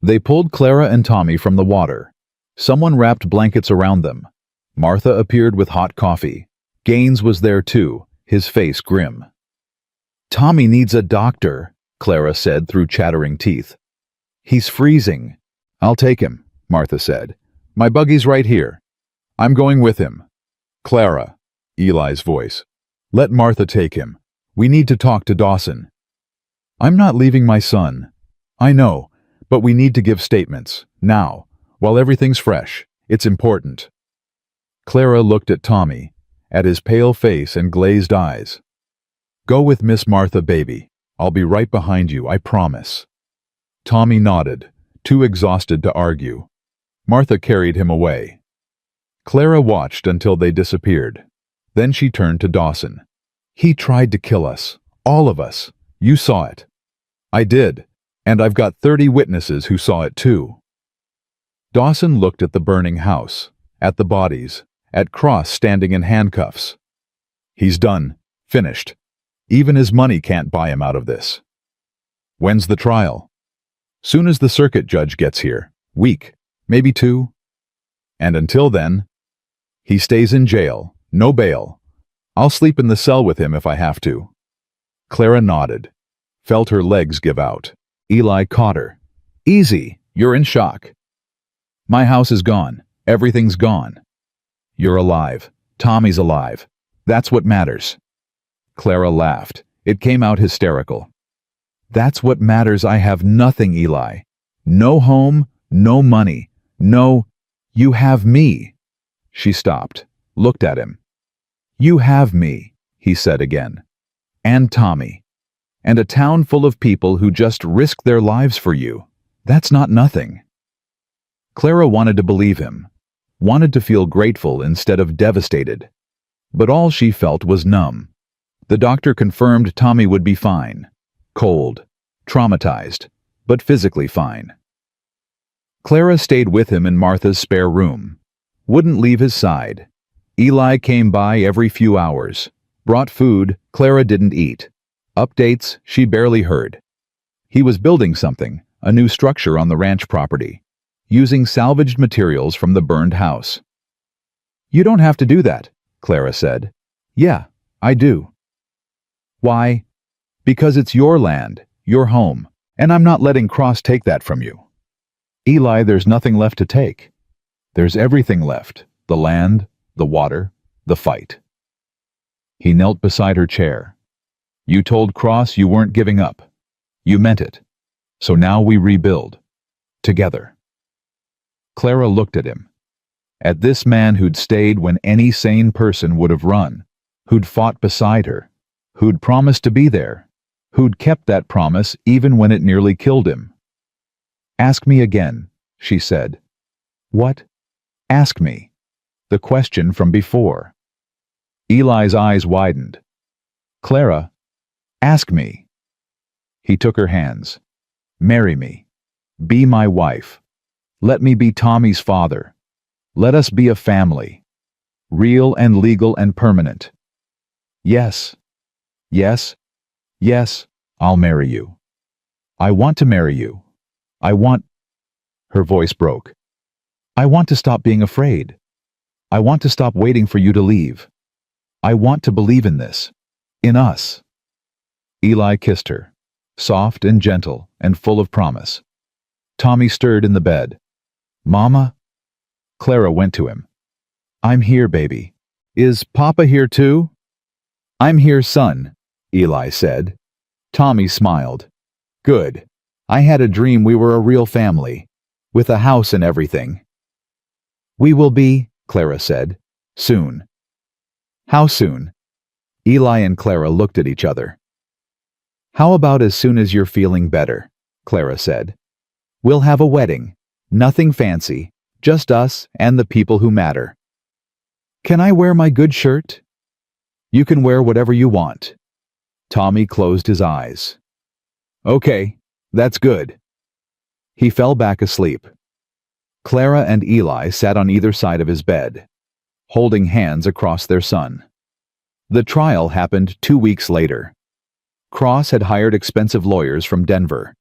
They pulled Clara and Tommy from the water. Someone wrapped blankets around them. Martha appeared with hot coffee. Gaines was there too, his face grim. "Tommy needs a doctor," Clara said through chattering teeth. "He's freezing." "I'll take him," Martha said. "My buggy's right here. I'm going with him." "Clara," Eli's voice. "Let Martha take him. We need to talk to Dawson." "I'm not leaving my son." "I know, but we need to give statements, now, while everything's fresh. It's important." Clara looked at Tommy, at his pale face and glazed eyes. "Go with Miss Martha, baby. I'll be right behind you, I promise." Tommy nodded, too exhausted to argue. Martha carried him away. Clara watched until they disappeared. Then she turned to Dawson. "He tried to kill us. All of us. You saw it." "I did. And I've got 30 witnesses who saw it too." Dawson looked at the burning house, at the bodies, at Cross standing in handcuffs. "He's done. Finished. Even his money can't buy him out of this." "When's the trial?" "Soon as the circuit judge gets here. Week. Maybe 2. And until then, he stays in jail. No bail. I'll sleep in the cell with him if I have to." Clara nodded, felt her legs give out. Eli caught her. "Easy. You're in shock." "My house is gone. Everything's gone." "You're alive. Tommy's alive. That's what matters." Clara laughed. It came out hysterical. "That's what matters. I have nothing, Eli. No home, no money, no... You have me." She stopped, looked at him. "You have me," he said again. "And Tommy. And a town full of people who just risk their lives for you. That's not nothing." Clara wanted to believe him, wanted to feel grateful instead of devastated. But all she felt was numb. The doctor confirmed Tommy would be fine. Cold, traumatized, but physically fine. Clara stayed with him in Martha's spare room. Wouldn't leave his side. Eli came by every few hours. Brought food Clara didn't eat. Updates she barely heard. He was building something, a new structure on the ranch property, using salvaged materials from the burned house. "You don't have to do that," Clara said. "Yeah, I do." "Why?" "Because it's your land, your home, and I'm not letting Cross take that from you." "Eli, there's nothing left to take. There's everything left, the land, the water, the fight." He knelt beside her chair. You told Cross you weren't giving up. You meant it. So now we rebuild. Together. Clara looked at him. At this man who'd stayed when any sane person would have run, who'd fought beside her, who'd promised to be there, who'd kept that promise even when it nearly killed him. Ask me again, she said. What? Ask me. The question from before. Eli's eyes widened. Clara, ask me. He took her hands. Marry me. Be my wife. Let me be Tommy's father. Let us be a family. Real and legal and permanent. Yes. Yes. Yes, I'll marry you. I want to marry you. I want... Her voice broke. I want to stop being afraid. I want to stop waiting for you to leave. I want to believe in this. In us. Eli kissed her, soft and gentle and full of promise. Tommy stirred in the bed. Mama? Clara went to him. I'm here, baby. Is Papa here too? I'm here, son, Eli said. Tommy smiled. Good. I had a dream we were a real family, with a house and everything. We will be, Clara said, soon. How soon? Eli and Clara looked at each other. How about as soon as you're feeling better, Clara said. We'll have a wedding. Nothing fancy, just us and the people who matter. Can I wear my good shirt? You can wear whatever you want. Tommy closed his eyes. Okay, that's good. He fell back asleep. Clara and Eli sat on either side of his bed, holding hands across their son. The trial happened 2 weeks later. Cross had hired expensive lawyers from Denver.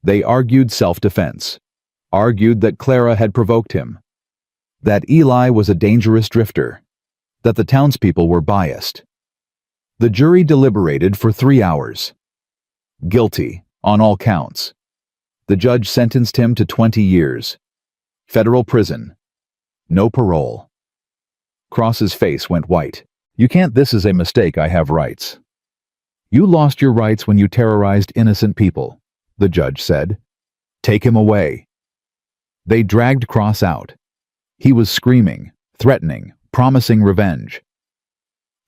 They argued self-defense, argued that Clara had provoked him, that Eli was a dangerous drifter, that the townspeople were biased. The jury deliberated for 3 hours. Guilty, on all counts. The judge sentenced him to 20 years. Federal prison. No parole. Cross's face went white. You can't. This is a mistake. I have rights. You lost your rights when you terrorized innocent people, the judge said. Take him away. They dragged Cross out. He was screaming, threatening, promising revenge.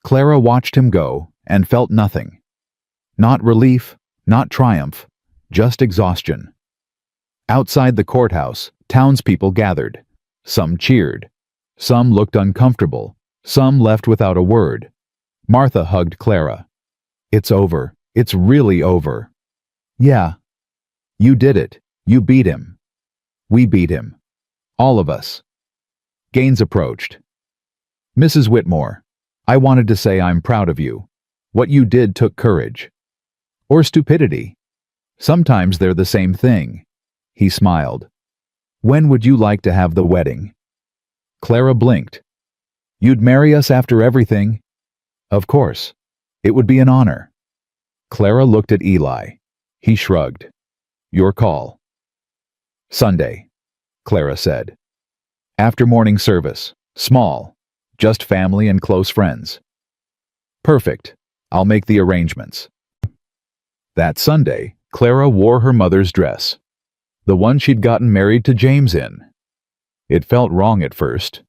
Clara watched him go and felt nothing. Not relief, not triumph, just exhaustion. Outside the courthouse, townspeople gathered. Some cheered. Some looked uncomfortable. Some left without a word. Martha hugged Clara. It's over. It's really over. Yeah. You did it. You beat him. We beat him. All of us. Gaines approached. Mrs. Whitmore, I wanted to say I'm proud of you. What you did took courage. Or stupidity. Sometimes they're the same thing. He smiled. When would you like to have the wedding? Clara blinked. You'd marry us after everything? Of course. It would be an honor. Clara looked at Eli. He shrugged. Your call. Sunday, Clara said. After morning service. Small. Just family and close friends. Perfect. I'll make the arrangements. That Sunday, Clara wore her mother's dress. The one she'd gotten married to James in. It felt wrong at first,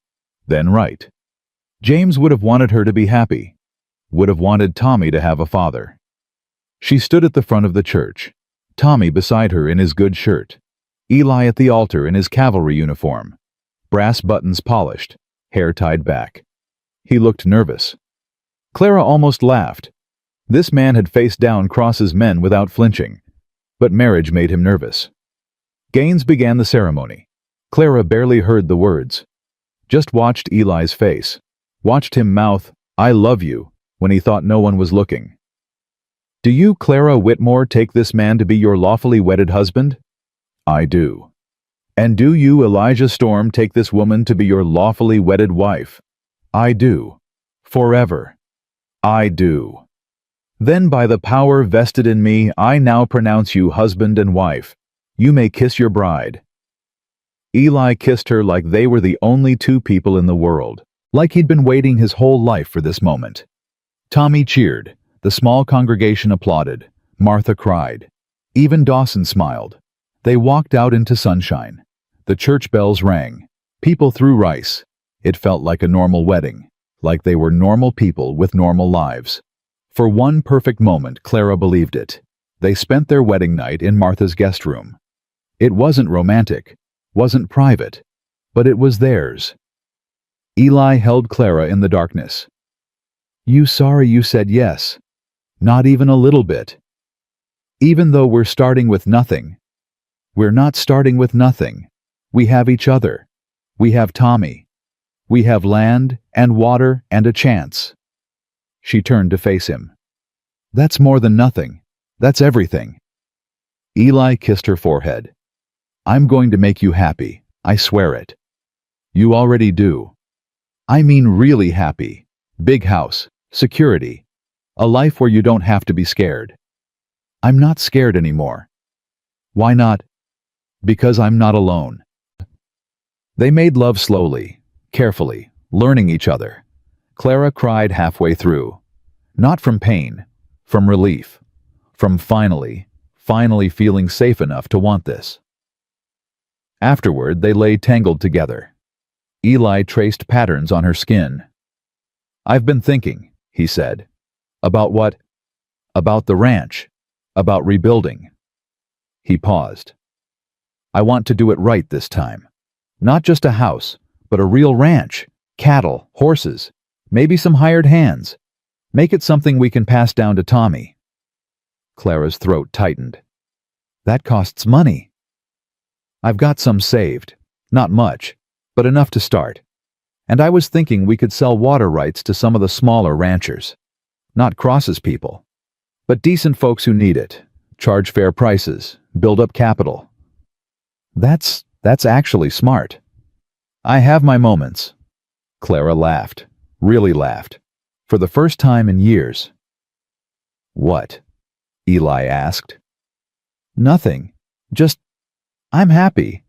then right. James would have wanted her to be happy, would have wanted Tommy to have a father. She stood at the front of the church, Tommy beside her in his good shirt, Eli at the altar in his cavalry uniform, brass buttons polished, hair tied back. He looked nervous. Clara almost laughed. This man had faced down Cross's men without flinching, but marriage made him nervous. Gaines began the ceremony. Clara barely heard the words. Just watched Eli's face. Watched him mouth, I love you, when he thought no one was looking. Do you, Clara Whitmore, take this man to be your lawfully wedded husband? I do. And do you, Elijah Storm, take this woman to be your lawfully wedded wife? I do. Forever. I do. Then by the power vested in me, I now pronounce you husband and wife. You may kiss your bride. Eli kissed her like they were the only two people in the world, like he'd been waiting his whole life for this moment. Tommy cheered. The small congregation applauded. Martha cried. Even Dawson smiled. They walked out into sunshine. The church bells rang. People threw rice. It felt like a normal wedding, like they were normal people with normal lives. For one perfect moment, Clara believed it. They spent their wedding night in Martha's guest room. It wasn't romantic, wasn't private, but it was theirs. Eli held Clara in the darkness. "You sorry you said yes?" "Not even a little bit." "Even though we're starting with nothing." "We're not starting with nothing. We have each other. We have Tommy. We have land and water and a chance." She turned to face him. "That's more than nothing. That's everything." Eli kissed her forehead. "I'm going to make you happy, I swear it." "You already do." "I mean really happy. Big house, security, a life where you don't have to be scared." "I'm not scared anymore." "Why not?" "Because I'm not alone." They made love slowly, carefully, learning each other. Clara cried halfway through. Not from pain, from relief, from finally feeling safe enough to want this. Afterward, they lay tangled together. Eli traced patterns on her skin. "I've been thinking," he said. "About what?" "About the ranch. About rebuilding." He paused. "I want to do it right this time. Not just a house, but a real ranch. Cattle, horses, maybe some hired hands. Make it something we can pass down to Tommy." Clara's throat tightened. "That costs money." "I've got some saved. Not much, but enough to start. And I was thinking we could sell water rights to some of the smaller ranchers. Not Cross's people, but decent folks who need it. Charge fair prices, build up capital." That's actually smart." "I have my moments." Clara laughed, really laughed, for the first time in years. "What?" Eli asked. "Nothing. Just, I'm happy.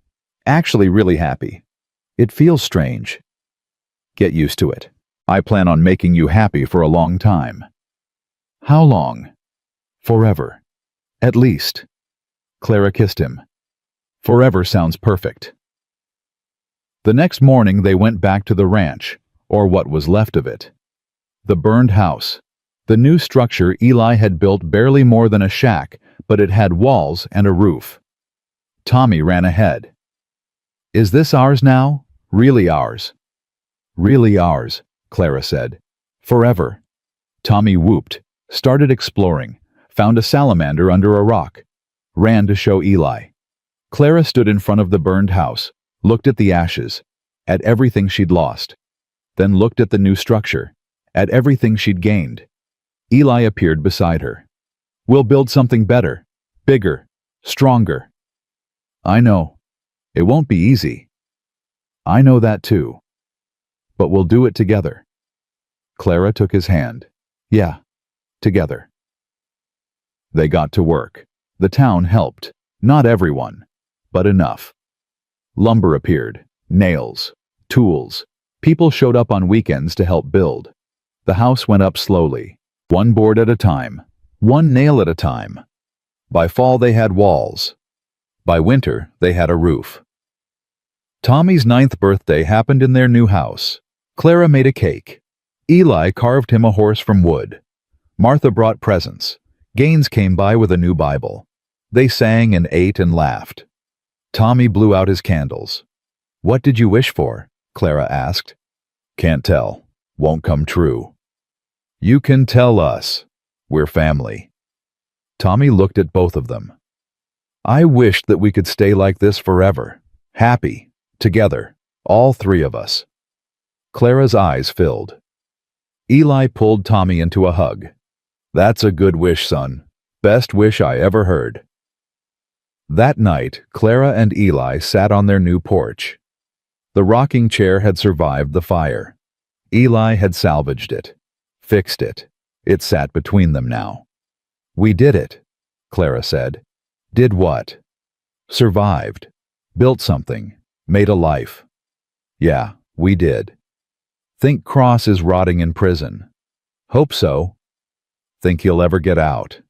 Actually really happy. It feels strange." "Get used to it. I plan on making you happy for a long time." "How long?" "Forever. At least." Clara kissed him. "Forever sounds perfect." The next morning they went back to the ranch, or what was left of it. The burned house. The new structure Eli had built barely more than a shack, but it had walls and a roof. Tommy ran ahead. "Is this ours now? Really ours?" "Really ours," Clara said. "Forever." Tommy whooped, started exploring, found a salamander under a rock, ran to show Eli. Clara stood in front of the burned house, looked at the ashes, at everything she'd lost, then looked at the new structure, at everything she'd gained. Eli appeared beside her. "We'll build something better, bigger, stronger." "I know. It won't be easy." "I know that too. But we'll do it together." Clara took his hand. "Yeah, together." They got to work. The town helped. Not everyone, but enough. Lumber appeared, nails, tools. People showed up on weekends to help build. The house went up slowly, one board at a time, one nail at a time. By fall they had walls. By winter they had a roof. Tommy's 9th birthday happened in their new house. Clara made a cake. Eli carved him a horse from wood. Martha brought presents. Gaines came by with a new Bible. They sang and ate and laughed. Tommy blew out his candles. "What did you wish for?" Clara asked. "Can't tell. Won't come true." "You can tell us. We're family." Tommy looked at both of them. "I wished that we could stay like this forever. Happy. Together. All three of us." Clara's eyes filled. Eli pulled Tommy into a hug. "That's a good wish, son. Best wish I ever heard." That night, Clara and Eli sat on their new porch. The rocking chair had survived the fire. Eli had salvaged it, fixed it. It sat between them now. "We did it," Clara said. "Did what?" "Survived. Built something. Made a life." "Yeah, we did." "Think Cross is rotting in prison?" "Hope so. think he'll ever get out.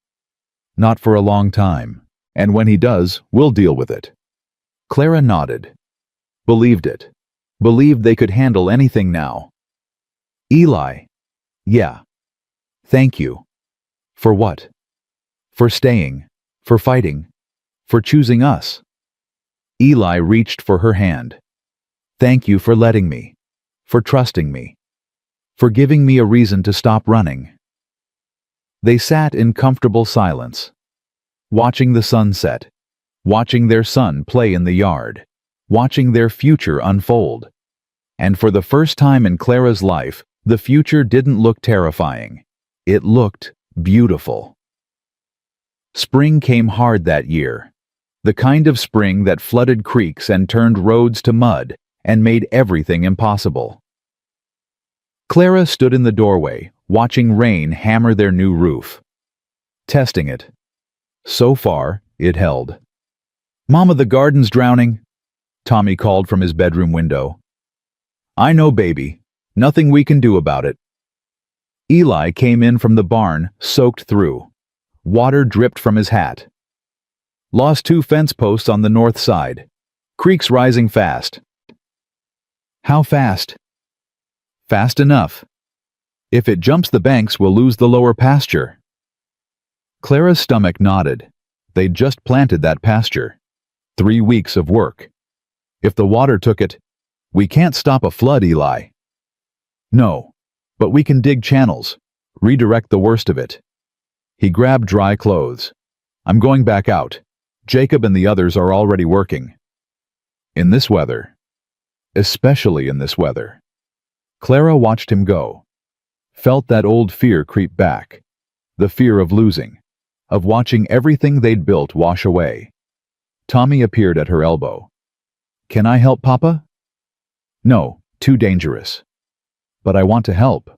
Not for a long time. And when he does, we'll deal with it. Clara nodded. Believed it. Believed they could handle anything now. Eli. Yeah. Thank you. For what? For staying. For fighting. For choosing us. Eli reached for her hand. Thank you for letting me. For trusting me. For giving me a reason to stop running. They sat in comfortable silence, watching the sunset, watching their son play in the yard, watching their future unfold. And for the first time in Clara's life, the future didn't look terrifying. It looked beautiful. Spring came hard that year, the kind of spring that flooded creeks and turned roads to mud and made everything impossible. Clara stood in the doorway, watching rain hammer their new roof. Testing it. So far, it held. "Mama, the garden's drowning," Tommy called from his bedroom window. "I know, baby. Nothing we can do about it." Eli came in from the barn, soaked through. Water dripped from his hat. "Lost 2 fence posts on the north side. Creek's rising fast." "How fast?" "Fast enough. If it jumps the banks, we'll lose the lower pasture." Clara's stomach nodded. They'd just planted that pasture. 3 weeks of work. If the water took it, "We can't stop a flood, Eli." "No, but we can dig channels, redirect the worst of it." He grabbed dry clothes. "I'm going back out. Jacob and the others are already working." In this weather. Especially in this weather. Clara watched him go. Felt that old fear creep back. The fear of losing. Of watching everything they'd built wash away. Tommy appeared at her elbow. "Can I help, Papa?" "No, too dangerous." "But I want to help."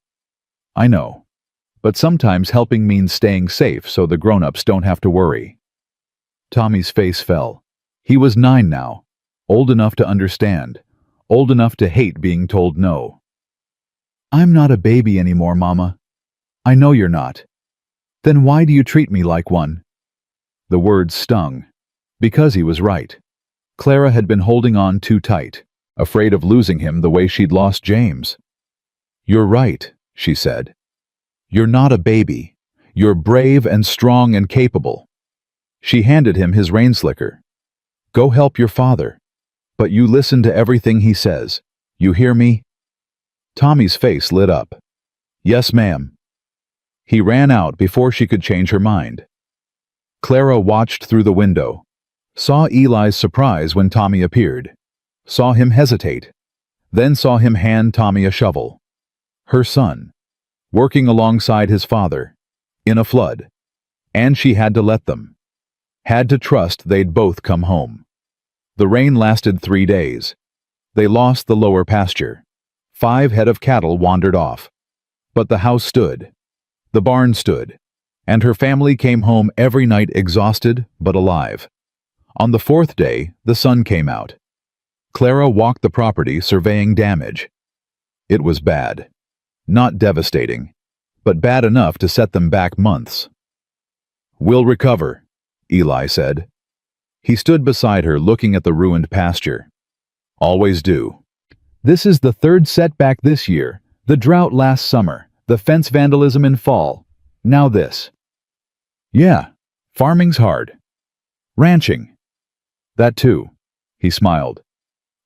"I know. But sometimes helping means staying safe so the grown-ups don't have to worry." Tommy's face fell. He was 9 now. Old enough to understand. Old enough to hate being told no. "I'm not a baby anymore, Mama." "I know you're not." "Then why do you treat me like one?" The words stung. Because he was right. Clara had been holding on too tight, afraid of losing him the way she'd lost James. "You're right," she said. "You're not a baby. You're brave and strong and capable." She handed him his rain slicker. "Go help your father. But you listen to everything he says. You hear me?" Tommy's face lit up. "Yes, ma'am." He ran out before she could change her mind. Clara watched through the window. Saw Eli's surprise when Tommy appeared. Saw him hesitate. Then saw him hand Tommy a shovel. Her son. Working alongside his father. In a flood. And she had to let them. Had to trust they'd both come home. The rain lasted 3 days. They lost the lower pasture. 5 head of cattle wandered off. But the house stood. The barn stood. And her family came home every night exhausted but alive. On the 4th day, the sun came out. Clara walked the property surveying damage. It was bad. Not devastating, but bad enough to set them back months. "We'll recover," Eli said. He stood beside her looking at the ruined pasture. "Always do." "This is the 3rd setback this year, the drought last summer, the fence vandalism in fall. Now this." "Yeah, farming's hard. Ranching." "That too," he smiled.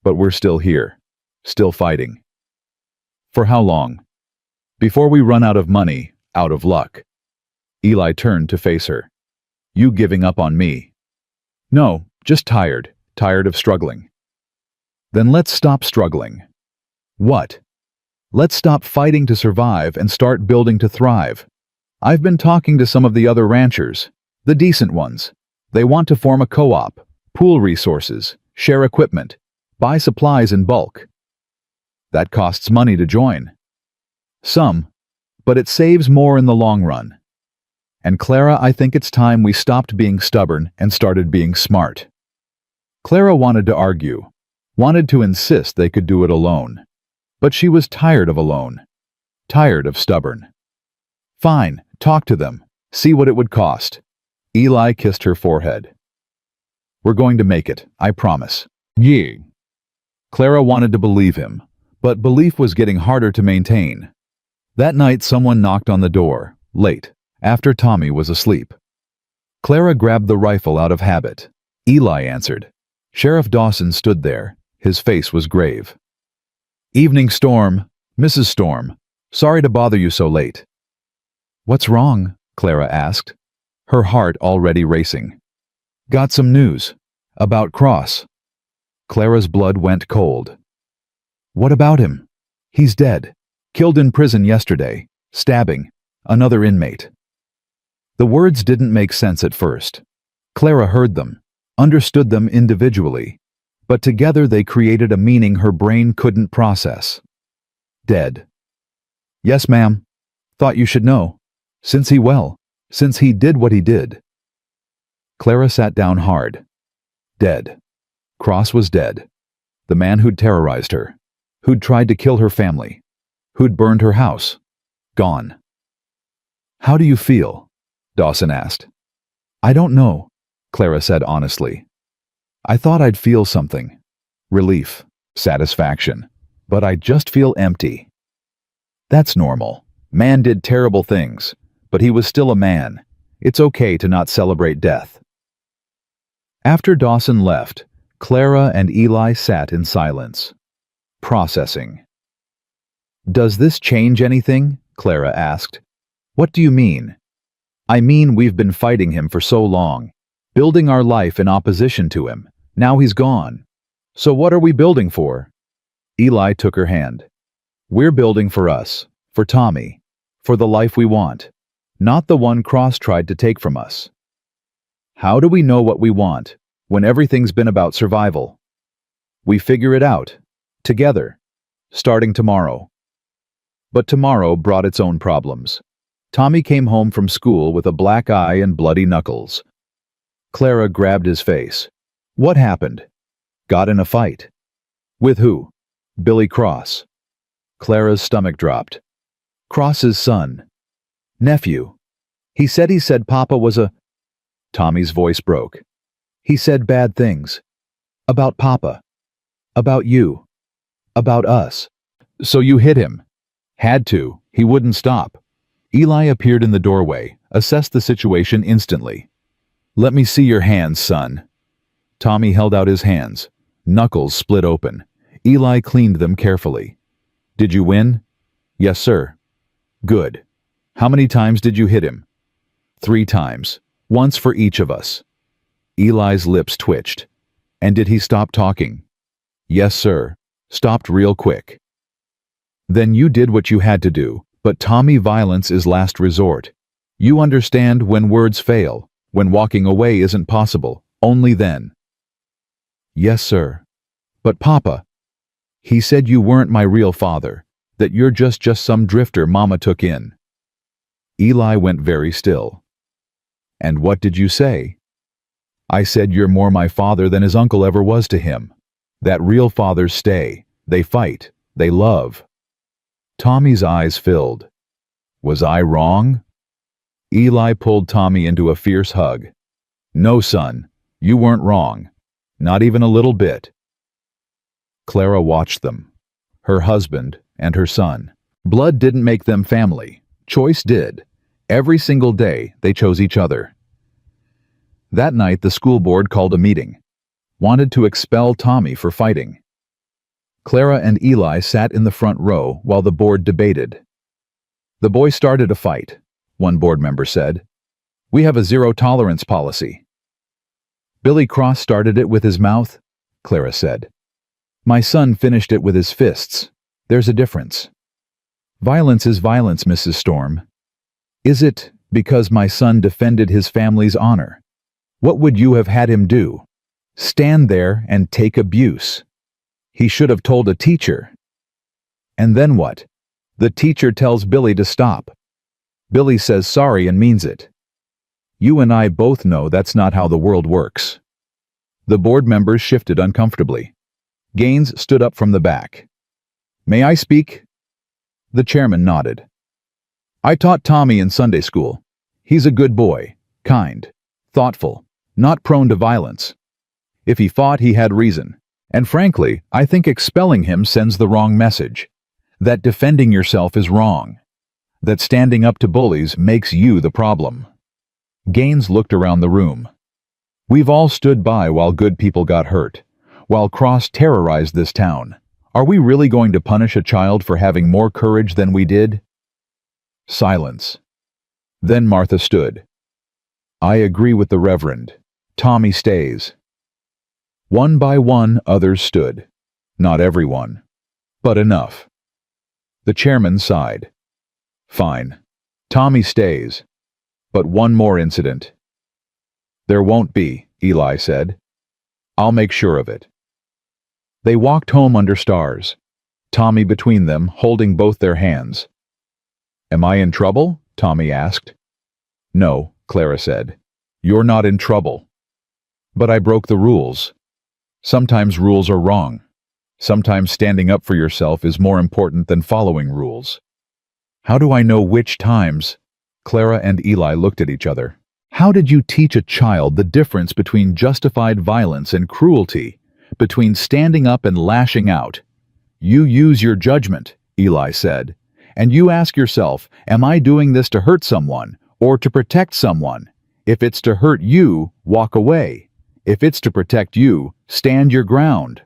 "But we're still here, still fighting." "For how long?" "Before we run out of money, out of luck." Eli turned to face her. "You giving up on me?" "No, just tired of struggling." "Then let's stop struggling." "What?" "Let's stop fighting to survive and start building to thrive. I've been talking to some of the other ranchers, the decent ones. They want to form a co-op, pool resources, share equipment, buy supplies in bulk." "That costs money to join." "Some, but it saves more in the long run." "And Clara, I think it's time we stopped being stubborn and started being smart." Clara wanted to argue, wanted to insist they could do it alone. But she was tired of alone. Tired of stubborn. "Fine, talk to them. See what it would cost. Eli kissed her forehead. We're going to make it, I promise. Yeah. Clara wanted to believe him, but belief was getting harder to maintain. That night someone knocked on the door, late, after Tommy was asleep. Clara grabbed the rifle out of habit. Eli answered. Sheriff Dawson stood there. His face was grave. Evening, Storm. Mrs. Storm. Sorry to bother you so late. What's wrong? Clara asked, her heart already racing. Got some news. About Cross. Clara's blood went cold. What about him? He's dead. Killed in prison yesterday. Stabbing. Another inmate. The words didn't make sense at first. Clara heard them, understood them individually, but together they created a meaning her brain couldn't process. Dead. Yes, ma'am. Thought you should know. Since he did what he did. Clara sat down hard. Dead. Cross was dead. The man who'd terrorized her, who'd tried to kill her family, who'd burned her house. Gone. How do you feel? Dawson asked. I don't know, Clara said honestly. I thought I'd feel something. Relief, satisfaction, but I just feel empty. That's normal. Man did terrible things, but he was still a man. It's okay to not celebrate death. After Dawson left, Clara and Eli sat in silence, processing. Does this change anything? Clara asked. What do you mean? I mean, we've been fighting him for so long, building our life in opposition to him. Now he's gone. So what are we building for? Eli took her hand. We're building for us, for Tommy, for the life we want, not the one Cross tried to take from us. How do we know what we want when everything's been about survival? We figure it out, together, starting tomorrow. But tomorrow brought its own problems. Tommy came home from school with a black eye and bloody knuckles. Clara grabbed his face. What happened? Got in a fight. With who? Billy Cross. Clara's stomach dropped. Cross's son. Nephew. He said Papa was a... Tommy's voice broke. He said bad things. About Papa. About you. About us. So you hit him. Had to. He wouldn't stop. Eli appeared in the doorway, assessed the situation instantly. Let me see your hands, son. Tommy held out his hands. Knuckles split open. Eli cleaned them carefully. Did you win? Yes, sir. Good. How many times did you hit him? 3 times. Once for each of us. Eli's lips twitched. And did he stop talking? Yes, sir. Stopped real quick. Then you did what you had to do, but Tommy, violence is last resort. You understand when words fail, when walking away isn't possible, only then. Yes, sir. But Papa, he said you weren't my real father, that you're just some drifter Mama took in. Eli went very still. And what did you say? I said you're more my father than his uncle ever was to him. That real fathers stay, they fight, they love. Tommy's eyes filled. Was I wrong? Eli pulled Tommy into a fierce hug. No, son, you weren't wrong. Not even a little bit. Clara watched them. Her husband and her son. Blood didn't make them family. Choice did. Every single day they chose each other. That night the school board called a meeting. Wanted to expel Tommy for fighting. Clara and Eli sat in the front row while the board debated. The boy started a fight, one board member said. We have a zero-tolerance policy. Billy Cross started it with his mouth, Clara said. My son finished it with his fists. There's a difference. Violence is violence, Mrs. Storm. Is it because my son defended his family's honor? What would you have had him do? Stand there and take abuse? He should have told a teacher. And then what? The teacher tells Billy to stop. Billy says sorry and means it. You and I both know that's not how the world works. The board members shifted uncomfortably. Gaines stood up from the back. May I speak? The chairman nodded. I taught Tommy in Sunday school. He's a good boy, kind, thoughtful, not prone to violence. If he fought, he had reason. And frankly, I think expelling him sends the wrong message. That defending yourself is wrong. That standing up to bullies makes you the problem. Gaines looked around the room. We've all stood by while good people got hurt, while Cross terrorized this town. Are we really going to punish a child for having more courage than we did? Silence. Then Martha stood. I agree with the Reverend. Tommy stays. One by one, others stood. Not everyone, but enough. The chairman sighed. Fine. Tommy stays. But one more incident. There won't be, Eli said. I'll make sure of it. They walked home under stars, Tommy between them, holding both their hands. Am I in trouble? Tommy asked. No, Clara said. You're not in trouble. But I broke the rules. Sometimes rules are wrong. Sometimes standing up for yourself is more important than following rules. How do I know which times? Clara and Eli looked at each other. How did you teach a child the difference between justified violence and cruelty, between standing up and lashing out? You use your judgment, Eli said, and you ask yourself, am I doing this to hurt someone or to protect someone? If it's to hurt you, walk away. If it's to protect you, stand your ground.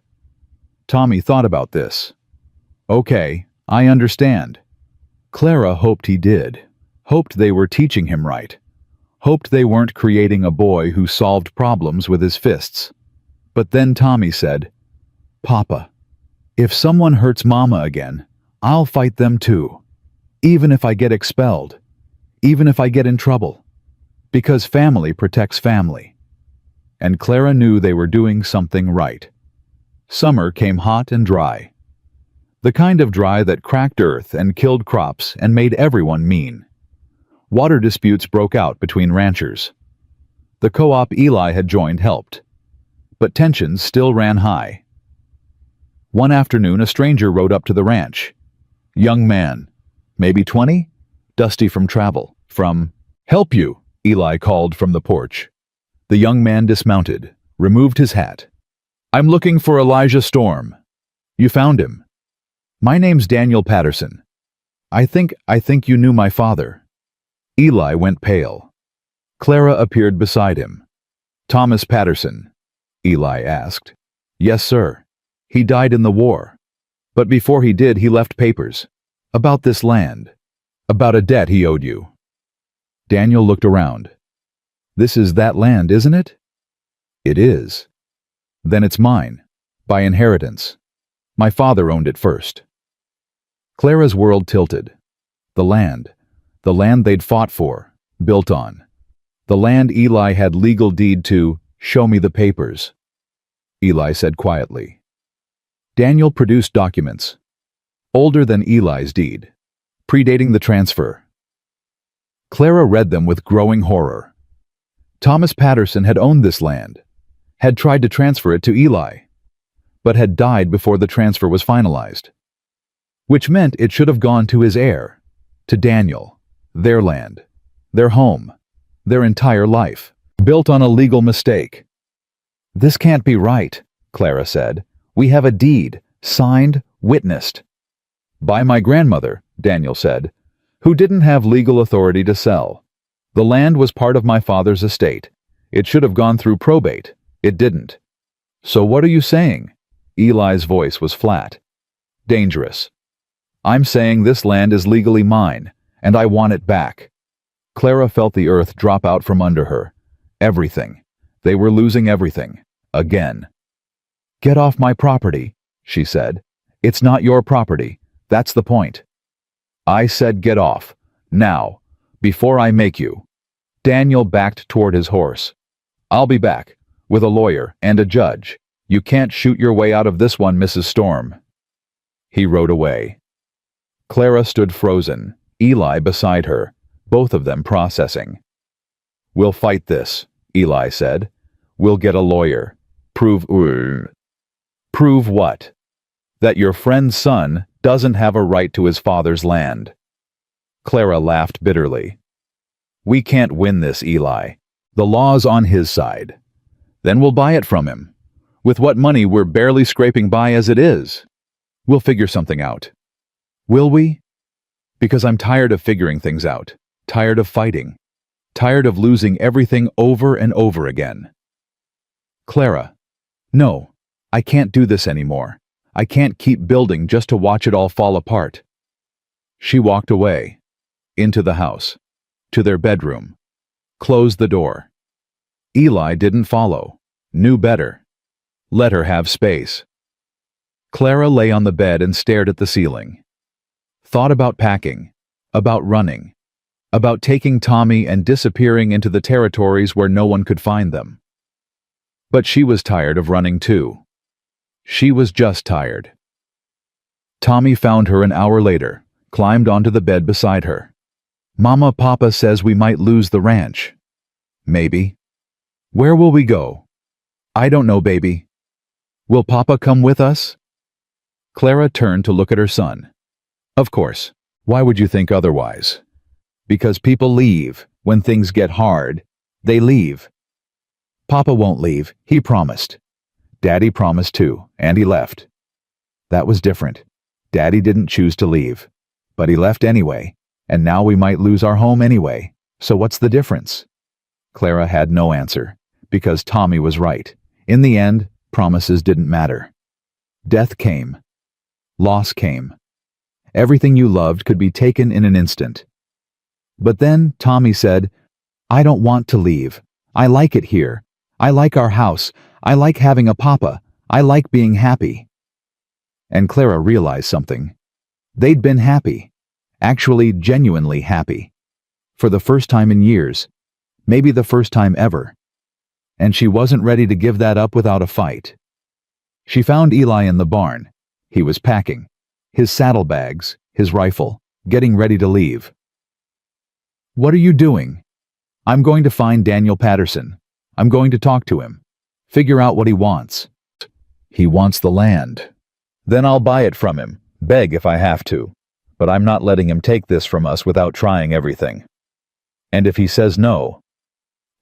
Tommy thought about this. Okay, I understand. Clara hoped he did. Hoped they were teaching him right. Hoped they weren't creating a boy who solved problems with his fists. But then Tommy said, Papa, if someone hurts Mama again, I'll fight them too. Even if I get expelled. Even if I get in trouble. Because family protects family. And Clara knew they were doing something right. Summer came hot and dry. The kind of dry that cracked earth and killed crops and made everyone mean. Water disputes broke out between ranchers. The co-op Eli had joined helped. But tensions still ran high. One afternoon, a stranger rode up to the ranch. Young man, maybe 20, dusty from travel. Help you, Eli called from the porch. The young man dismounted, removed his hat. I'm looking for Elijah Storm. You found him. My name's Daniel Patterson. I think you knew my father. Eli went pale. Clara appeared beside him. Thomas Patterson, Eli asked. Yes, sir. He died in the war. But before he did, he left papers. About this land. About a debt he owed you. Daniel looked around. This is that land, isn't it? It is. Then it's mine. By inheritance. My father owned it first. Clara's world tilted. The land they'd fought for, built on. The land Eli had legal deed to, show me the papers. Eli said quietly. Daniel produced documents. Older than Eli's deed. Predating the transfer. Clara read them with growing horror. Thomas Patterson had owned this land, had tried to transfer it to Eli, but had died before the transfer was finalized. Which meant it should have gone to his heir, to Daniel, their land, their home, their entire life, built on a legal mistake. This can't be right, Clara said. We have a deed, signed, witnessed. By my grandmother, Daniel said, who didn't have legal authority to sell. The land was part of my father's estate. It should have gone through probate. It didn't. So what are you saying? Eli's voice was flat. Dangerous. I'm saying this land is legally mine, and I want it back. Clara felt the earth drop out from under her. Everything. They were losing everything. Again. Get off my property, she said. It's not your property. That's the point. I said get off. Now. Before I make you. Daniel backed toward his horse. I'll be back. With a lawyer and a judge. You can't shoot your way out of this one, Mrs. Storm. He rode away. Clara stood frozen, Eli beside her, both of them processing. We'll fight this, Eli said. We'll get a lawyer. Prove what? That your friend's son doesn't have a right to his father's land. Clara laughed bitterly. We can't win this, Eli. The law's on his side. Then we'll buy it from him. With what money we're barely scraping by as it is. We'll figure something out. Will we? Because I'm tired of figuring things out. Tired of fighting. Tired of losing everything over and over again. Clara. No, I can't do this anymore. I can't keep building just to watch it all fall apart. She walked away. Into the house. To their bedroom. Closed the door. Eli didn't follow. Knew better. Let her have space. Clara lay on the bed and stared at the ceiling. Thought about packing. About running. About taking Tommy and disappearing into the territories where no one could find them. But she was tired of running too. She was just tired. Tommy found her an hour later, climbed onto the bed beside her. Mama, Papa says we might lose the ranch. Maybe. Where will we go? I don't know, baby. Will Papa come with us? Clara turned to look at her son. Of course. Why would you think otherwise? Because people leave. When things get hard, they leave. Papa won't leave. He promised. Daddy promised too, and he left. That was different. Daddy didn't choose to leave. But he left anyway, and now we might lose our home anyway. So what's the difference? Clara had no answer, because Tommy was right. In the end, promises didn't matter. Death came. Loss came. Everything you loved could be taken in an instant. But then Tommy said, I don't want to leave. I like it here. I like our house. I like having a papa. I like being happy. And Clara realized something. They'd been happy. Actually, genuinely happy. For the first time in years. Maybe the first time ever. And she wasn't ready to give that up without a fight. She found Eli in the barn. He was packing. His saddlebags, his rifle, getting ready to leave. What are you doing? I'm going to find Daniel Patterson. I'm going to talk to him. Figure out what he wants. He wants the land. Then I'll buy it from him. Beg if I have to. But I'm not letting him take this from us without trying everything. And if he says no,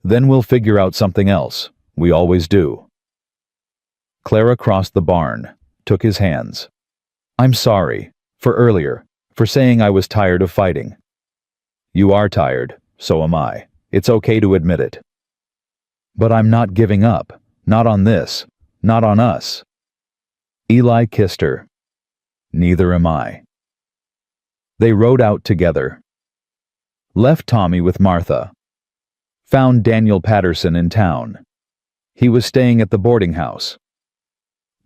then we'll figure out something else. We always do. Clara crossed the barn, took his hands. I'm sorry, for earlier, for saying I was tired of fighting. You are tired, so am I. It's okay to admit it. But I'm not giving up. Not on this. Not on us. Eli kissed her. Neither am I. They rode out together. Left Tommy with Martha. Found Daniel Patterson in town. He was staying at the boarding house.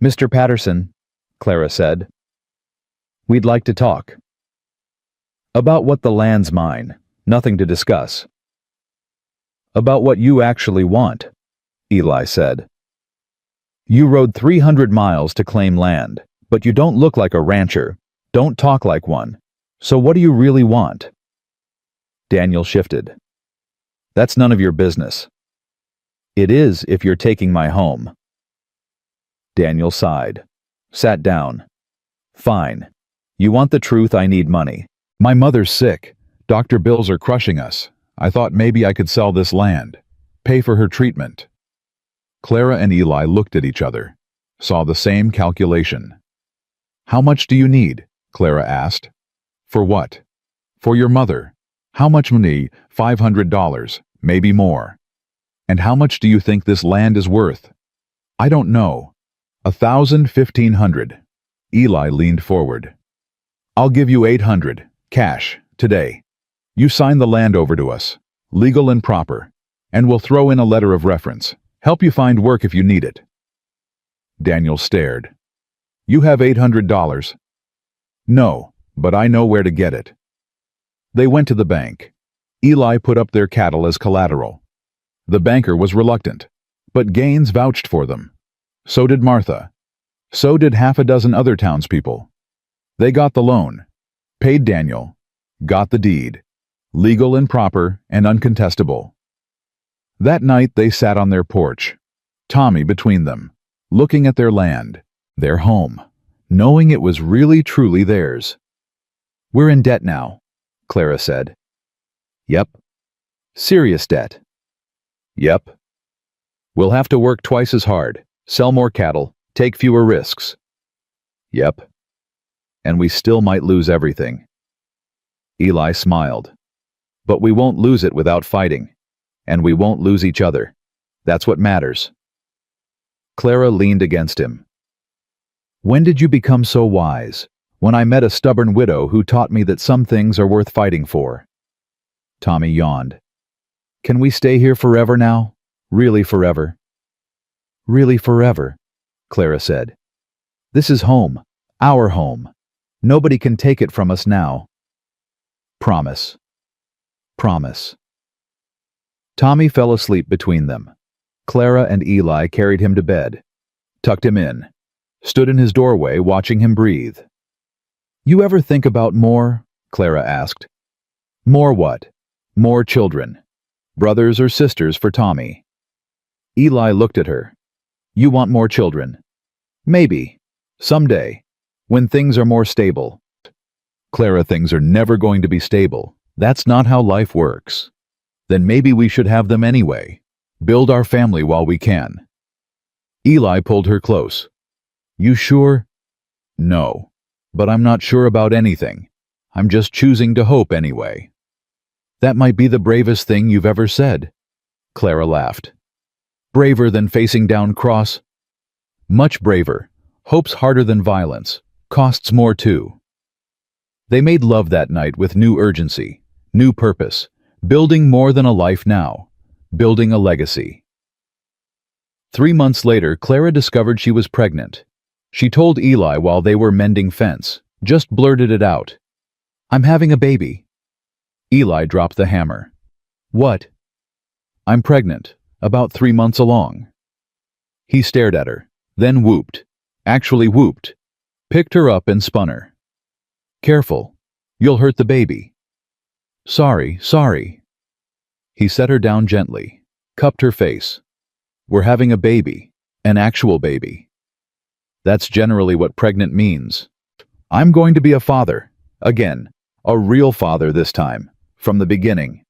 Mr. Patterson, Clara said. We'd like to talk. About what the land's mine. Nothing to discuss. About what you actually want, Eli said. You rode 300 miles to claim land, but you don't look like a rancher. Don't talk like one. So what do you really want? Daniel shifted. That's none of your business. It is if you're taking my home. Daniel sighed. Sat down. Fine. You want the truth, I need money. My mother's sick. Doctor bills are crushing us. I thought maybe I could sell this land. Pay for her treatment. Clara and Eli looked at each other. Saw the same calculation. How much do you need? Clara asked. For what? For your mother. How much money? $500, maybe more. And how much do you think this land is worth? I don't know. 1,000, 1,500. Eli leaned forward. I'll give you 800, cash, today. You sign the land over to us, legal and proper, and we'll throw in a letter of reference. Help you find work if you need it. Daniel stared. You have $800. No, but I know where to get it. They went to the bank. Eli put up their cattle as collateral. The banker was reluctant, but Gaines vouched for them. So did Martha. So did half a dozen other townspeople. They got the loan, paid Daniel, got the deed, legal and proper and uncontestable. That night they sat on their porch, Tommy between them, looking at their land, their home, knowing it was really truly theirs. We're in debt now, Clara said. Yep. Serious debt. Yep. We'll have to work twice as hard, sell more cattle, take fewer risks. Yep. And we still might lose everything. Eli smiled. But we won't lose it without fighting. And we won't lose each other. That's what matters. Clara leaned against him. When did you become so wise? When I met a stubborn widow who taught me that some things are worth fighting for. Tommy yawned. Can we stay here forever now? Really forever? Really forever, Clara said. This is home, our home. Nobody can take it from us now. Promise. Promise. Tommy fell asleep between them. Clara and Eli carried him to bed, tucked him in, stood in his doorway watching him breathe. You ever think about more? Clara asked. More what? More children. Brothers or sisters for Tommy. Eli looked at her. You want more children? Maybe. Someday. When things are more stable. Clara, things are never going to be stable. That's not how life works. Then maybe we should have them anyway. Build our family while we can. Eli pulled her close. You sure? No. But I'm not sure about anything. I'm just choosing to hope anyway. That might be the bravest thing you've ever said. Clara laughed. Braver than facing down cross? Much braver. Hope's harder than violence. Costs more too. They made love that night with new urgency, new purpose, building more than a life now, building a legacy. 3 months later, Clara discovered she was pregnant. She told Eli while they were mending fence, just blurted it out. I'm having a baby. Eli dropped the hammer. What? I'm pregnant, about 3 months along. He stared at her, then whooped, actually whooped, picked her up and spun her. Careful, you'll hurt the baby. Sorry, sorry. He set her down gently, cupped her face. We're having a baby, an actual baby. That's generally what pregnant means. I'm going to be a father, again, a real father this time, from the beginning.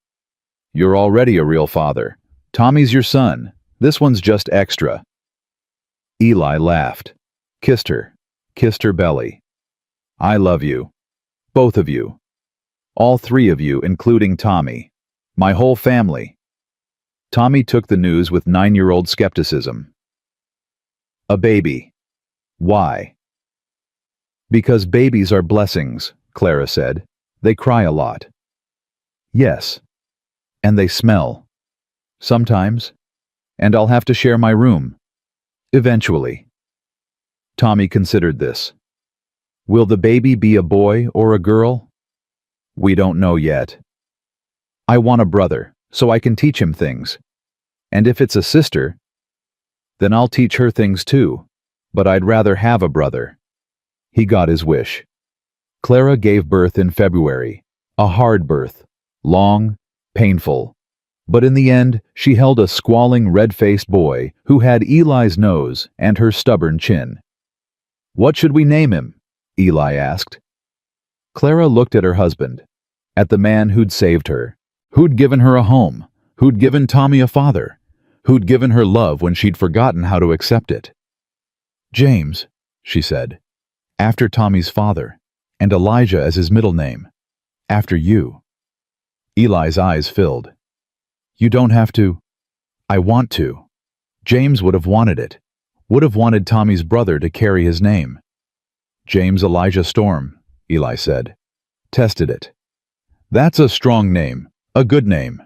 You're already a real father. Tommy's your son. This one's just extra. Eli laughed, kissed her belly. I love you. Both of you. All 3 of you, including Tommy. My whole family. Tommy took the news with 9-year-old skepticism. A baby. Why? Because babies are blessings, Clara said. They cry a lot. Yes. And they smell. Sometimes. And I'll have to share my room. Eventually. Tommy considered this. Will the baby be a boy or a girl? We don't know yet. I want a brother, so I can teach him things. And if it's a sister, then I'll teach her things too. But I'd rather have a brother. He got his wish. Clara gave birth in February, a hard birth, long, painful. But in the end, she held a squalling, red-faced boy who had Eli's nose and her stubborn chin. What should we name him? Eli asked. Clara looked at her husband, at the man who'd saved her, who'd given her a home, who'd given Tommy a father, who'd given her love when she'd forgotten how to accept it. James, she said, after Tommy's father, and Elijah as his middle name, after you. Eli's eyes filled. You don't have to. I want to. James would have wanted it, would have wanted Tommy's brother to carry his name. James Elijah Storm, Eli said. Tested it. That's a strong name, a good name.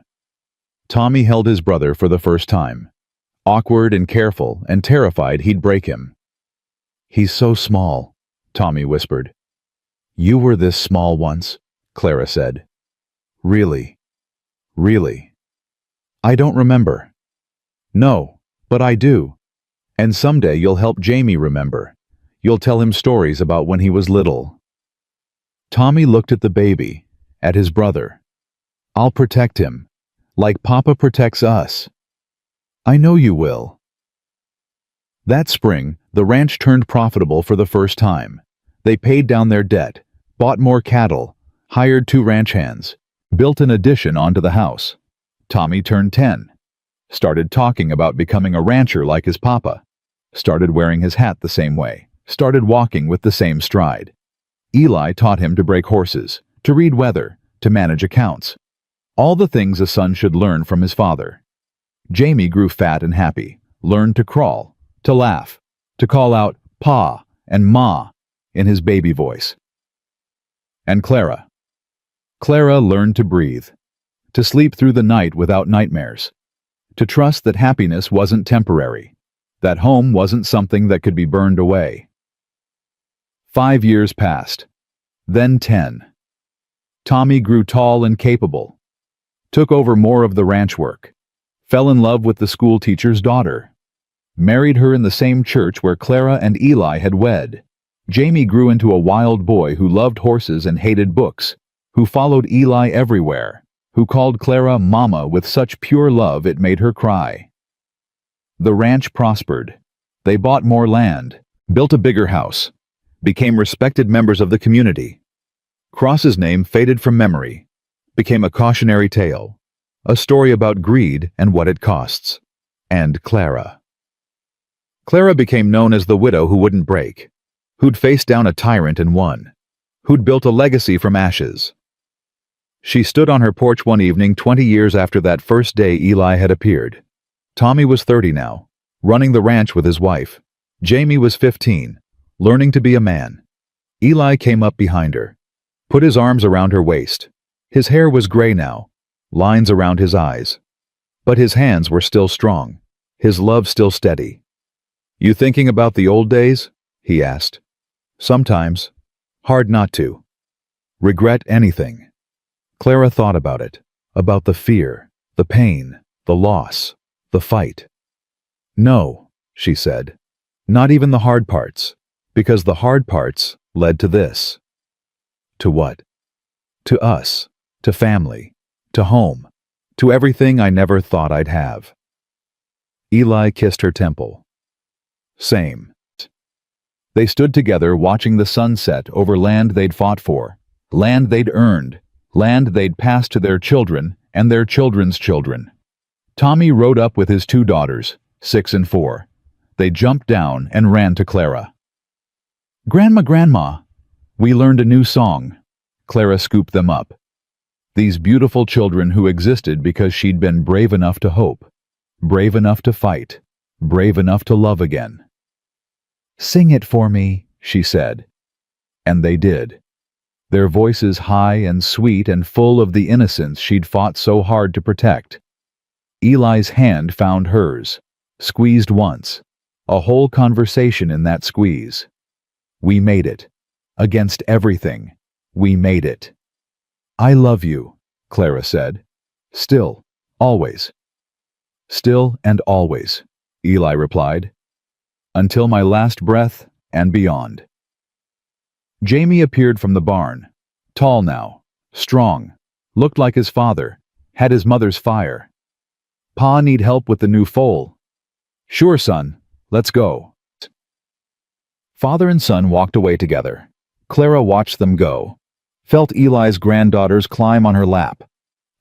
Tommy held his brother for the first time, awkward and careful and terrified he'd break him. He's so small, Tommy whispered. You were this small once, Clara said. Really? Really? I don't remember. No, but I do. And someday you'll help Jamie remember. You'll tell him stories about when he was little. Tommy looked at the baby, at his brother. I'll protect him, like Papa protects us. I know you will. That spring, the ranch turned profitable for the first time. They paid down their debt, bought more cattle, hired 2 ranch hands, built an addition onto the house. Tommy turned 10. Started talking about becoming a rancher like his papa. Started wearing his hat the same way. Started walking with the same stride. Eli taught him to break horses, to read weather, to manage accounts. All the things a son should learn from his father. Jamie grew fat and happy, learned to crawl, to laugh, to call out Pa and Ma in his baby voice. And Clara. Clara learned to breathe, to sleep through the night without nightmares, to trust that happiness wasn't temporary, that home wasn't something that could be burned away. 5 years passed, then 10. Tommy grew tall and capable, took over more of the ranch work, fell in love with the school teacher's daughter, married her in the same church where Clara and Eli had wed. Jamie grew into a wild boy who loved horses and hated books, who followed Eli everywhere, who called Clara Mama with such pure love it made her cry. The ranch prospered. They bought more land, built a bigger house, became respected members of the community. Cross's name faded from memory, became a cautionary tale, a story about greed and what it costs. And Clara. Clara became known as the widow who wouldn't break, who'd faced down a tyrant and won, who'd built a legacy from ashes. She stood on her porch one evening 20 years after that first day Eli had appeared. Tommy was 30 now, running the ranch with his wife. Jamie was 15, learning to be a man. Eli came up behind her, put his arms around her waist. His hair was gray now, lines around his eyes. But his hands were still strong, his love still steady. "You thinking about the old days?" he asked. "Sometimes. Hard not to. Regret anything." Clara thought about it, about the fear, the pain, the loss, the fight. "No," she said, "not even the hard parts, because the hard parts led to this." To what? To us, to family, to home, to everything I never thought I'd have. Eli kissed her temple. Same. They stood together watching the sun set over land they'd fought for, land they'd earned, land they'd passed to their children and their children's children. Tommy rode up with his 2 daughters, 6 and 4. They jumped down and ran to Clara. Grandma, we learned a new song." Clara scooped them up. These beautiful children who existed because she'd been brave enough to hope, brave enough to fight, brave enough to love again. "Sing it for me," she said. And they did. Their voices high and sweet and full of the innocence she'd fought so hard to protect. Eli's hand found hers, squeezed once, a whole conversation in that squeeze. "We made it. Against everything, we made it." "I love you," Clara said. "Still, always." "Still and always," Eli replied. "Until my last breath and beyond." Jamie appeared from the barn, tall now, strong, looked like his father, had his mother's fire. "Pa need help with the new foal?" "Sure, son, let's go." Father and son walked away together. Clara watched them go, felt Eli's granddaughters climb on her lap,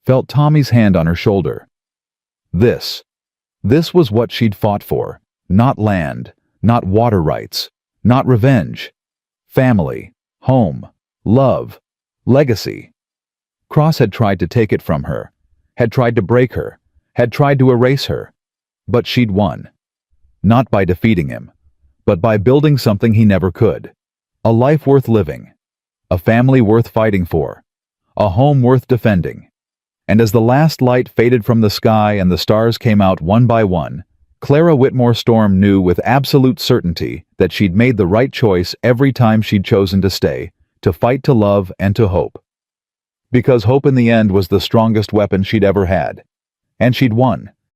felt Tommy's hand on her shoulder. This was what she'd fought for, not land, not water rights, not revenge. Family, home, love, legacy. Cross had tried to take it from her, had tried to break her, had tried to erase her, but she'd won. Not by defeating him, but by building something he never could. A life worth living, a family worth fighting for, a home worth defending. And as the last light faded from the sky and the stars came out one by one, Clara Whitmore Storm knew with absolute certainty that she'd made the right choice every time she'd chosen to stay, to fight to love and to hope. Because hope in the end was the strongest weapon she'd ever had. And she'd won.